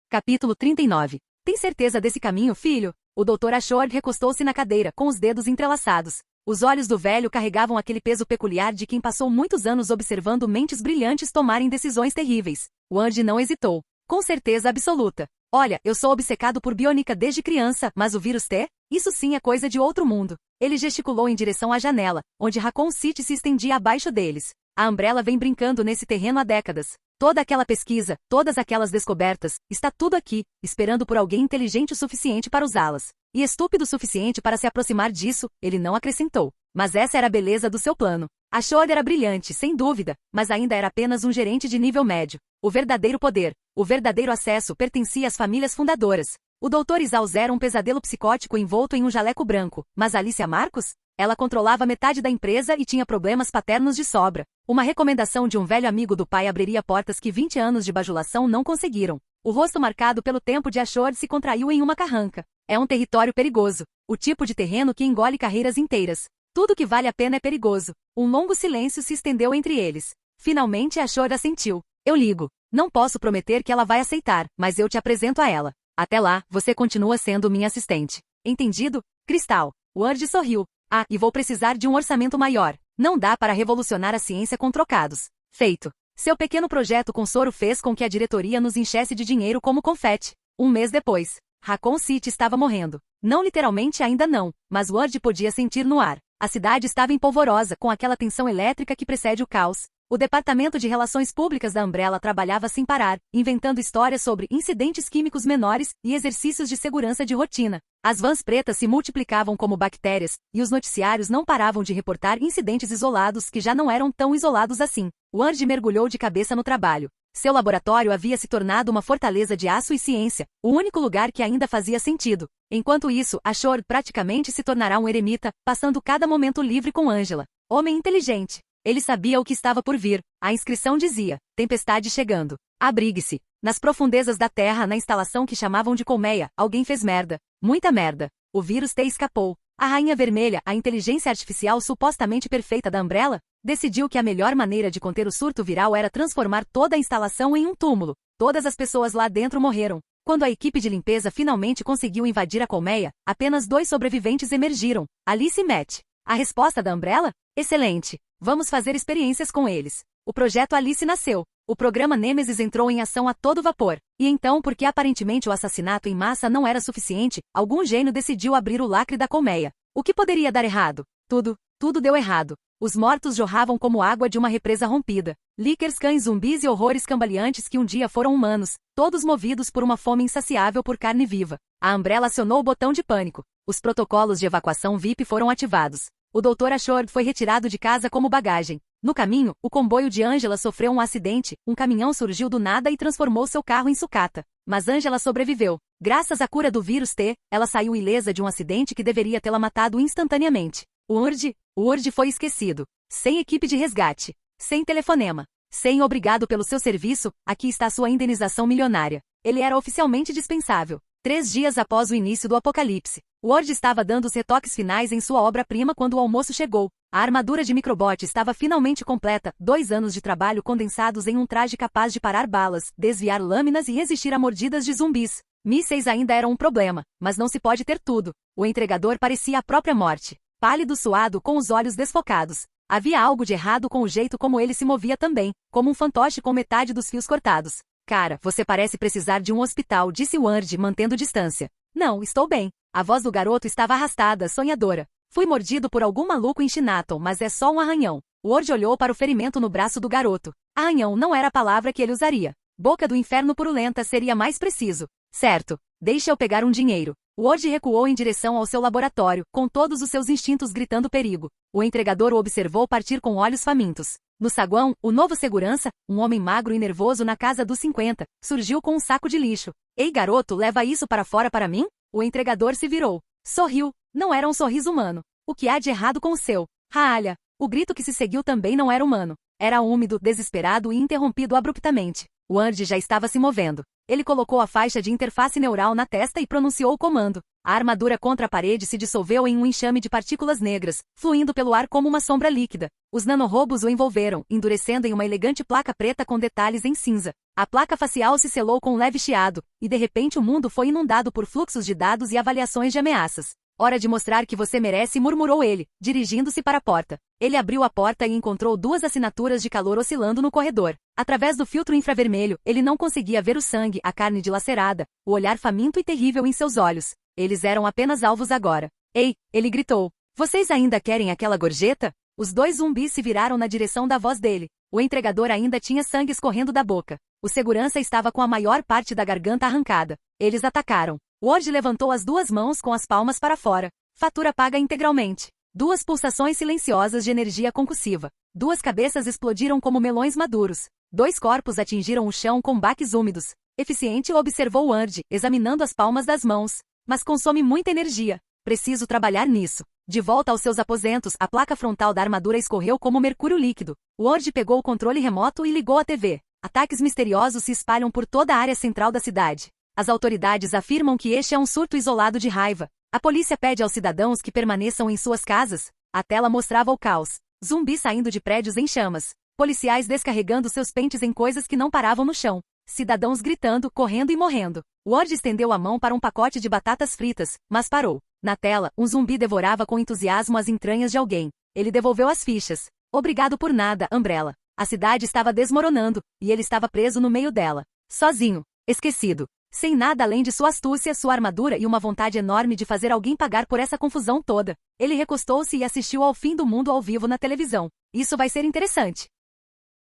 Capítulo 39. Tem certeza desse caminho, filho? O Dr. Ashord recostou-se na cadeira, com os dedos entrelaçados. Os olhos do velho carregavam aquele peso peculiar de quem passou muitos anos observando mentes brilhantes tomarem decisões terríveis. Ward não hesitou. Com certeza absoluta. Olha, eu sou obcecado por bionica desde criança, mas o vírus T? Isso sim é coisa de outro mundo. Ele gesticulou em direção à janela, onde Raccoon City se estendia abaixo deles. A Umbrella vem brincando nesse terreno há décadas. Toda aquela pesquisa, todas aquelas descobertas, está tudo aqui, esperando por alguém inteligente o suficiente para usá-las. E estúpido o suficiente para se aproximar disso, ele não acrescentou. Mas essa era a beleza do seu plano. Ashord era brilhante, sem dúvida, mas ainda era apenas um gerente de nível médio. O verdadeiro poder, o verdadeiro acesso pertencia às famílias fundadoras. O Dr. Isals era um pesadelo psicótico envolto em um jaleco branco, mas Alicia Marcos? Ela controlava metade da empresa e tinha problemas paternos de sobra. Uma recomendação de um velho amigo do pai abriria portas que 20 anos de bajulação não conseguiram. O rosto marcado pelo tempo de Ashord se contraiu em uma carranca. É um território perigoso. O tipo de terreno que engole carreiras inteiras. Tudo que vale a pena é perigoso. Um longo silêncio se estendeu entre eles. Finalmente Ashord assentiu. Eu ligo. Não posso prometer que ela vai aceitar, mas eu te apresento a ela. Até lá, você continua sendo minha assistente. Entendido? Cristal. Word sorriu. Ah, e vou precisar de um orçamento maior. Não dá para revolucionar a ciência com trocados. Feito. Seu pequeno projeto com soro fez com que a diretoria nos enchesse de dinheiro como confete. Um mês depois, Raccoon City estava morrendo. Não literalmente ainda não, mas Word podia sentir no ar. A cidade estava empolvorosa com aquela tensão elétrica que precede o caos. O Departamento de Relações Públicas da Umbrella trabalhava sem parar, inventando histórias sobre incidentes químicos menores e exercícios de segurança de rotina. As vans pretas se multiplicavam como bactérias, e os noticiários não paravam de reportar incidentes isolados que já não eram tão isolados assim. Ward mergulhou de cabeça no trabalho. Seu laboratório havia se tornado uma fortaleza de aço e ciência, o único lugar que ainda fazia sentido. Enquanto isso, Ashord praticamente se tornará um eremita, passando cada momento livre com Angela. Homem inteligente. Ele sabia o que estava por vir. A inscrição dizia: tempestade chegando. Abrigue-se. Nas profundezas da Terra, na instalação que chamavam de colmeia, alguém fez merda. Muita merda. O vírus T escapou. A Rainha Vermelha, a inteligência artificial supostamente perfeita da Umbrella, decidiu que a melhor maneira de conter o surto viral era transformar toda a instalação em um túmulo. Todas as pessoas lá dentro morreram. Quando a equipe de limpeza finalmente conseguiu invadir a colmeia, apenas 2 sobreviventes emergiram, Alice e Matt. A resposta da Umbrella? Excelente. Vamos fazer experiências com eles. O projeto Alice nasceu. O programa Nêmesis entrou em ação a todo vapor. E então, porque aparentemente o assassinato em massa não era suficiente, algum gênio decidiu abrir o lacre da colmeia. O que poderia dar errado? Tudo deu errado. Os mortos jorravam como água de uma represa rompida. Líquers, cães zumbis e horrores cambaleantes que um dia foram humanos, todos movidos por uma fome insaciável por carne viva. A Umbrella acionou o botão de pânico. Os protocolos de evacuação VIP foram ativados. O Dr. Ashford foi retirado de casa como bagagem. No caminho, o comboio de Angela sofreu um acidente, um caminhão surgiu do nada e transformou seu carro em sucata. Mas Angela sobreviveu. Graças à cura do vírus T, ela saiu ilesa de um acidente que deveria tê-la matado instantaneamente. O Urd foi esquecido. Sem equipe de resgate. Sem telefonema. Sem obrigado pelo seu serviço, aqui está sua indenização milionária. Ele era oficialmente dispensável. 3 dias após o início do apocalipse, Ward estava dando os retoques finais em sua obra-prima quando o almoço chegou. A armadura de microbot estava finalmente completa, 2 anos de trabalho condensados em um traje capaz de parar balas, desviar lâminas e resistir a mordidas de zumbis. Mísseis ainda eram um problema, mas não se pode ter tudo. O entregador parecia a própria morte. Pálido, suado, com os olhos desfocados. Havia algo de errado com o jeito como ele se movia também, como um fantoche com metade dos fios cortados. Cara, você parece precisar de um hospital, disse Ward, mantendo distância. Não, estou bem. A voz do garoto estava arrastada, sonhadora. Fui mordido por algum maluco em Shinaton, mas é só um arranhão. Ward olhou para o ferimento no braço do garoto. Arranhão não era a palavra que ele usaria. Boca do inferno purulenta seria mais preciso. Certo. Deixa eu pegar um dinheiro. Ward recuou em direção ao seu laboratório, com todos os seus instintos gritando perigo. O entregador o observou partir com olhos famintos. No saguão, o novo segurança, um homem magro e nervoso na casa dos 50, surgiu com um saco de lixo. Ei, garoto, leva isso para fora para mim? O entregador se virou. Sorriu. Não era um sorriso humano. O que há de errado com o seu? Raalha. O grito que se seguiu também não era humano. Era úmido, desesperado e interrompido abruptamente. Ward já estava se movendo. Ele colocou a faixa de interface neural na testa e pronunciou o comando. A armadura contra a parede se dissolveu em um enxame de partículas negras, fluindo pelo ar como uma sombra líquida. Os nanorobos o envolveram, endurecendo em uma elegante placa preta com detalhes em cinza. A placa facial se selou com um leve chiado, e de repente o mundo foi inundado por fluxos de dados e avaliações de ameaças. Hora de mostrar que você merece, murmurou ele, dirigindo-se para a porta. Ele abriu a porta e encontrou 2 assinaturas de calor oscilando no corredor. Através do filtro infravermelho, ele não conseguia ver o sangue, a carne dilacerada, o olhar faminto e terrível em seus olhos. Eles eram apenas alvos agora. Ei, ele gritou. Vocês ainda querem aquela gorjeta? Os 2 zumbis se viraram na direção da voz dele. O entregador ainda tinha sangue escorrendo da boca. O segurança estava com a maior parte da garganta arrancada. Eles atacaram. Ward levantou as 2 mãos com as palmas para fora. Fatura paga integralmente. 2 pulsações silenciosas de energia concussiva. 2 cabeças explodiram como melões maduros. 2 corpos atingiram o chão com baques úmidos. Eficiente, observou Ward, examinando as palmas das mãos. Mas consome muita energia. Preciso trabalhar nisso. De volta aos seus aposentos, a placa frontal da armadura escorreu como mercúrio líquido. Ward pegou o controle remoto e ligou a TV. Ataques misteriosos se espalham por toda a área central da cidade. As autoridades afirmam que este é um surto isolado de raiva. A polícia pede aos cidadãos que permaneçam em suas casas. A tela mostrava o caos. Zumbis saindo de prédios em chamas. Policiais descarregando seus pentes em coisas que não paravam no chão. Cidadãos gritando, correndo e morrendo. Ward estendeu a mão para um pacote de batatas fritas, mas parou. Na tela, um zumbi devorava com entusiasmo as entranhas de alguém. Ele devolveu as fichas. Obrigado por nada, Umbrella. A cidade estava desmoronando, e ele estava preso no meio dela. Sozinho. Esquecido. Sem nada além de sua astúcia, sua armadura e uma vontade enorme de fazer alguém pagar por essa confusão toda. Ele recostou-se e assistiu ao fim do mundo ao vivo na televisão. Isso vai ser interessante.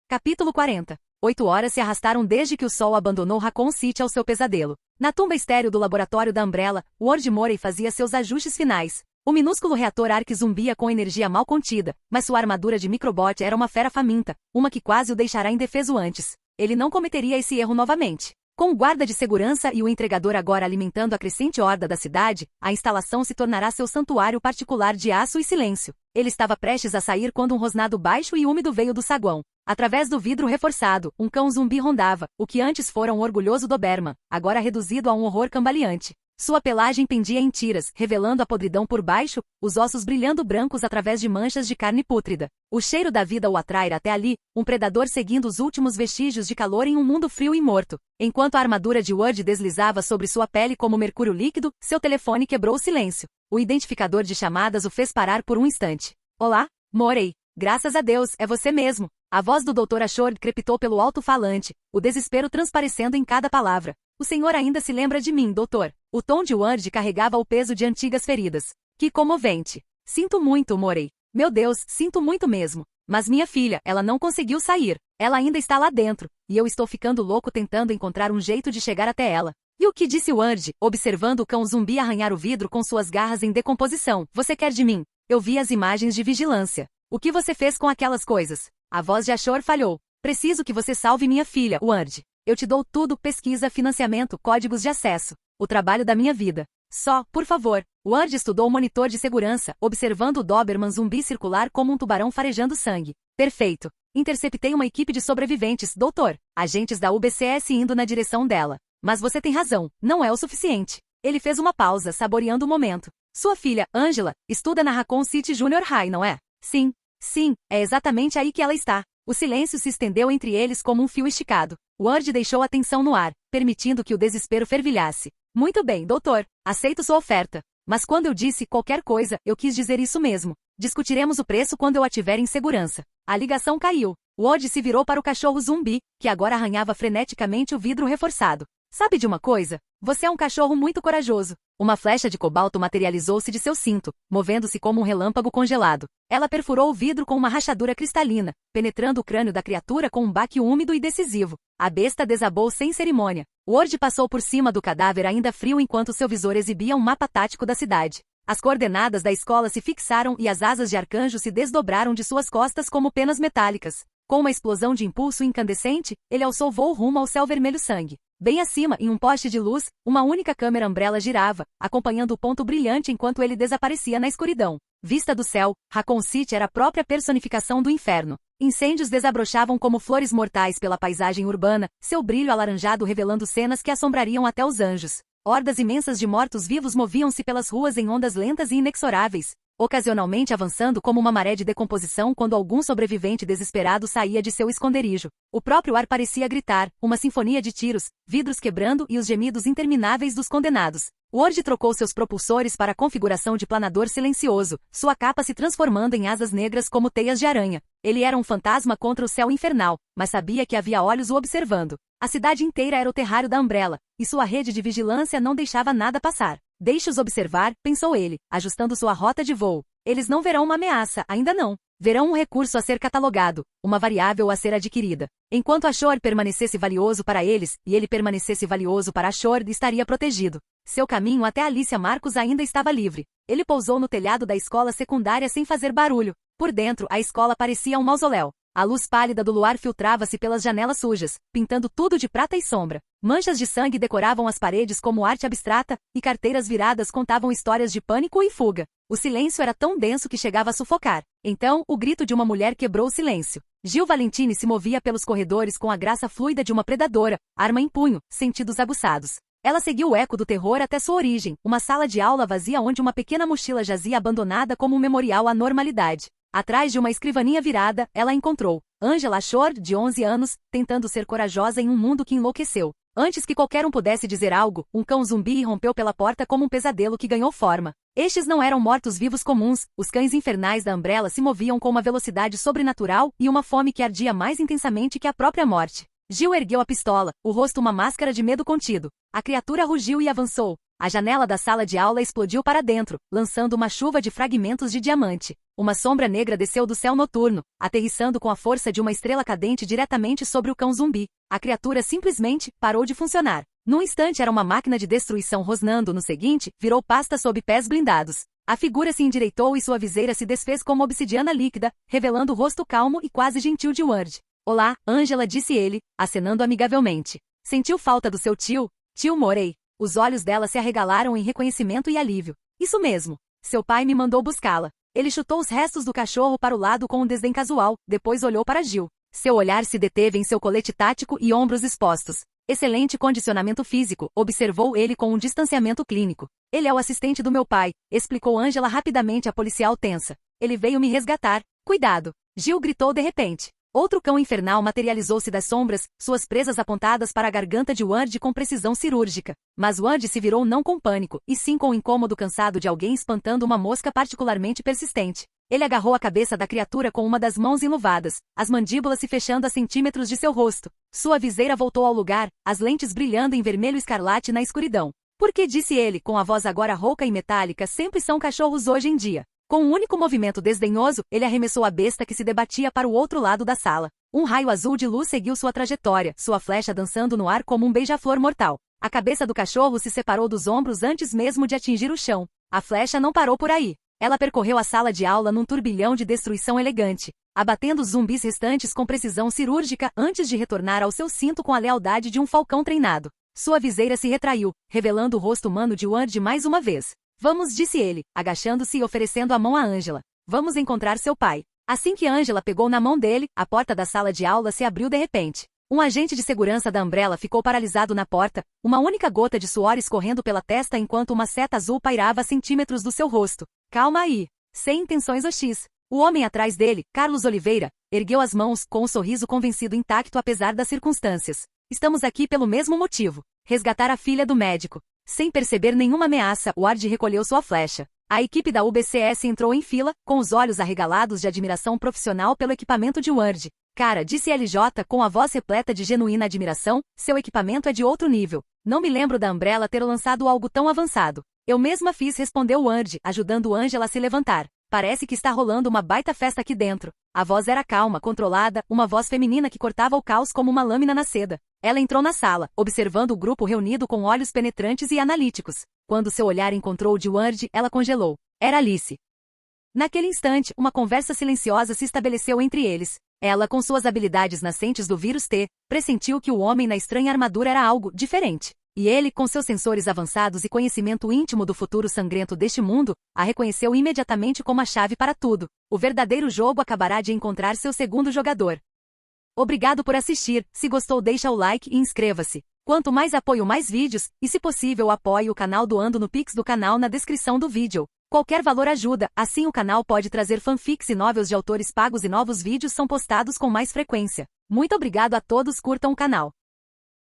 Capítulo 40. 8 horas se arrastaram desde que o sol abandonou Raccoon City ao seu pesadelo. Na tumba estéril do laboratório da Umbrella, Ward Morey fazia seus ajustes finais. O minúsculo reator Ark zumbia com energia mal contida, mas sua armadura de microbot era uma fera faminta, uma que quase o deixará indefeso antes. Ele não cometeria esse erro novamente. Com o guarda de segurança e o entregador agora alimentando a crescente horda da cidade, a instalação se tornará seu santuário particular de aço e silêncio. Ele estava prestes a sair quando um rosnado baixo e úmido veio do saguão. Através do vidro reforçado, um cão zumbi rondava, o que antes fora um orgulhoso Doberman, agora reduzido a um horror cambaleante. Sua pelagem pendia em tiras, revelando a podridão por baixo, os ossos brilhando brancos através de manchas de carne pútrida. O cheiro da vida o atraira até ali, um predador seguindo os últimos vestígios de calor em um mundo frio e morto. Enquanto a armadura de Ward deslizava sobre sua pele como mercúrio líquido, seu telefone quebrou o silêncio. O identificador de chamadas o fez parar por um instante. Olá, Morey. Graças a Deus, é você mesmo. A voz do Dr. Ashford crepitou pelo alto-falante, o desespero transparecendo em cada palavra. O senhor ainda se lembra de mim, doutor. O tom de Ward carregava o peso de antigas feridas. Que comovente. Sinto muito, Morey. Meu Deus, sinto muito mesmo. Mas minha filha, ela não conseguiu sair. Ela ainda está lá dentro, e eu estou ficando louco tentando encontrar um jeito de chegar até ela. E o que disse Ward, observando o cão zumbi arranhar o vidro com suas garras em decomposição? Você quer de mim? Eu vi as imagens de vigilância. O que você fez com aquelas coisas? A voz de Ashore falhou. Preciso que você salve minha filha, Ward. Eu te dou tudo, pesquisa, financiamento, códigos de acesso. O trabalho da minha vida. Só, por favor. Ward estudou o monitor de segurança, observando o Doberman zumbi circular como um tubarão farejando sangue. Perfeito. Interceptei uma equipe de sobreviventes, doutor. Agentes da UBCS indo na direção dela. Mas você tem razão, não é o suficiente. Ele fez uma pausa, saboreando o momento. Sua filha, Angela, estuda na Raccoon City Junior High, não é? Sim. Sim, é exatamente aí que ela está. O silêncio se estendeu entre eles como um fio esticado. Ward deixou a tensão no ar, permitindo que o desespero fervilhasse. Muito bem, doutor. Aceito sua oferta. Mas quando eu disse qualquer coisa, eu quis dizer isso mesmo. Discutiremos o preço quando eu a tiver em segurança. A ligação caiu. Ward se virou para o cachorro zumbi, que agora arranhava freneticamente o vidro reforçado. Sabe de uma coisa? Você é um cachorro muito corajoso. Uma flecha de cobalto materializou-se de seu cinto, movendo-se como um relâmpago congelado. Ela perfurou o vidro com uma rachadura cristalina, penetrando o crânio da criatura com um baque úmido e decisivo. A besta desabou sem cerimônia. Ward passou por cima do cadáver ainda frio enquanto seu visor exibia um mapa tático da cidade. As coordenadas da escola se fixaram e as asas de arcanjo se desdobraram de suas costas como penas metálicas. Com uma explosão de impulso incandescente, ele alçou voo rumo ao céu vermelho sangue. Bem acima, em um poste de luz, uma única câmera umbrella girava, acompanhando o ponto brilhante enquanto ele desaparecia na escuridão. Vista do céu, Raccoon City era a própria personificação do inferno. Incêndios desabrochavam como flores mortais pela paisagem urbana, seu brilho alaranjado revelando cenas que assombrariam até os anjos. Hordas imensas de mortos-vivos moviam-se pelas ruas em ondas lentas e inexoráveis, ocasionalmente avançando como uma maré de decomposição quando algum sobrevivente desesperado saía de seu esconderijo. O próprio ar parecia gritar, uma sinfonia de tiros, vidros quebrando e os gemidos intermináveis dos condenados. Ward trocou seus propulsores para a configuração de planador silencioso, sua capa se transformando em asas negras como teias de aranha. Ele era um fantasma contra o céu infernal, mas sabia que havia olhos o observando. A cidade inteira era o terrário da Umbrella, e sua rede de vigilância não deixava nada passar. Deixe-os observar, pensou ele, ajustando sua rota de voo. Eles não verão uma ameaça, ainda não. Verão um recurso a ser catalogado, uma variável a ser adquirida. Enquanto Ashore permanecesse valioso para eles, e ele permanecesse valioso para Ashore, estaria protegido. Seu caminho até Alicia Marcos ainda estava livre. Ele pousou no telhado da escola secundária sem fazer barulho. Por dentro, a escola parecia um mausoléu. A luz pálida do luar filtrava-se pelas janelas sujas, pintando tudo de prata e sombra. Manchas de sangue decoravam as paredes como arte abstrata, e carteiras viradas contavam histórias de pânico e fuga. O silêncio era tão denso que chegava a sufocar. Então, o grito de uma mulher quebrou o silêncio. Gil Valentini se movia pelos corredores com a graça fluida de uma predadora, arma em punho, sentidos aguçados. Ela seguiu o eco do terror até sua origem, uma sala de aula vazia onde uma pequena mochila jazia abandonada como um memorial à normalidade. Atrás de uma escrivaninha virada, ela encontrou Angela Ashore, de 11 anos, tentando ser corajosa em um mundo que enlouqueceu. Antes que qualquer um pudesse dizer algo, um cão zumbi irrompeu pela porta como um pesadelo que ganhou forma. Estes não eram mortos-vivos comuns, os cães infernais da Umbrella se moviam com uma velocidade sobrenatural e uma fome que ardia mais intensamente que a própria morte. Gil ergueu a pistola, o rosto uma máscara de medo contido. A criatura rugiu e avançou. A janela da sala de aula explodiu para dentro, lançando uma chuva de fragmentos de diamante. Uma sombra negra desceu do céu noturno, aterrissando com a força de uma estrela cadente diretamente sobre o cão zumbi. A criatura simplesmente parou de funcionar. Num instante era uma máquina de destruição rosnando, no seguinte, virou pasta sob pés blindados. A figura se endireitou e sua viseira se desfez como obsidiana líquida, revelando o rosto calmo e quase gentil de Ward. Olá, Angela, disse ele, acenando amigavelmente. Sentiu falta do seu tio? Tio Morey. Os olhos dela se arregalaram em reconhecimento e alívio. Isso mesmo. Seu pai me mandou buscá-la. Ele chutou os restos do cachorro para o lado com um desdém casual, depois olhou para Gil. Seu olhar se deteve em seu colete tático e ombros expostos. Excelente condicionamento físico, observou ele com um distanciamento clínico. Ele é o assistente do meu pai, explicou Angela rapidamente à policial tensa. Ele veio me resgatar. Cuidado! Gil gritou de repente. Outro cão infernal materializou-se das sombras, suas presas apontadas para a garganta de Ward com precisão cirúrgica. Mas Ward se virou não com pânico, e sim com o incômodo cansado de alguém espantando uma mosca particularmente persistente. Ele agarrou a cabeça da criatura com uma das mãos enluvadas, as mandíbulas se fechando a centímetros de seu rosto. Sua viseira voltou ao lugar, as lentes brilhando em vermelho escarlate na escuridão. Por que, disse ele, com a voz agora rouca e metálica, sempre são cachorros hoje em dia? Com um único movimento desdenhoso, ele arremessou a besta que se debatia para o outro lado da sala. Um raio azul de luz seguiu sua trajetória, sua flecha dançando no ar como um beija-flor mortal. A cabeça do cachorro se separou dos ombros antes mesmo de atingir o chão. A flecha não parou por aí. Ela percorreu a sala de aula num turbilhão de destruição elegante, abatendo os zumbis restantes com precisão cirúrgica antes de retornar ao seu cinto com a lealdade de um falcão treinado. Sua viseira se retraiu, revelando o rosto humano de Ward mais uma vez. Vamos, disse ele, agachando-se e oferecendo a mão a Angela. Vamos encontrar seu pai. Assim que Angela pegou na mão dele, a porta da sala de aula se abriu de repente. Um agente de segurança da Umbrella ficou paralisado na porta, uma única gota de suor escorrendo pela testa enquanto uma seta azul pairava a centímetros do seu rosto. Calma aí. Sem intenções hostis. O homem atrás dele, Carlos Oliveira, ergueu as mãos com um sorriso convencido intacto apesar das circunstâncias. Estamos aqui pelo mesmo motivo. Resgatar a filha do médico. Sem perceber nenhuma ameaça, Ward recolheu sua flecha. A equipe da UBCS entrou em fila, com os olhos arregalados de admiração profissional pelo equipamento de Ward. Cara, disse LJ com a voz repleta de genuína admiração, seu equipamento é de outro nível. Não me lembro da Umbrella ter lançado algo tão avançado. Eu mesma fiz, respondeu Ward, ajudando Angela a se levantar. Parece que está rolando uma baita festa aqui dentro. A voz era calma, controlada, uma voz feminina que cortava o caos como uma lâmina na seda. Ela entrou na sala, observando o grupo reunido com olhos penetrantes e analíticos. Quando seu olhar encontrou o de Ward, ela congelou. Era Alice. Naquele instante, uma conversa silenciosa se estabeleceu entre eles. Ela, com suas habilidades nascentes do vírus T, pressentiu que o homem na estranha armadura era algo diferente. E ele, com seus sensores avançados e conhecimento íntimo do futuro sangrento deste mundo, a reconheceu imediatamente como a chave para tudo. O verdadeiro jogo acabará de encontrar seu segundo jogador. Obrigado por assistir. Se gostou, deixa o like e inscreva-se. Quanto mais apoio, mais vídeos, e se possível apoie o canal doando no Pix do canal na descrição do vídeo. Qualquer valor ajuda, assim o canal pode trazer fanfics e novels de autores pagos e novos vídeos são postados com mais frequência. Muito obrigado a todos, curtam o canal.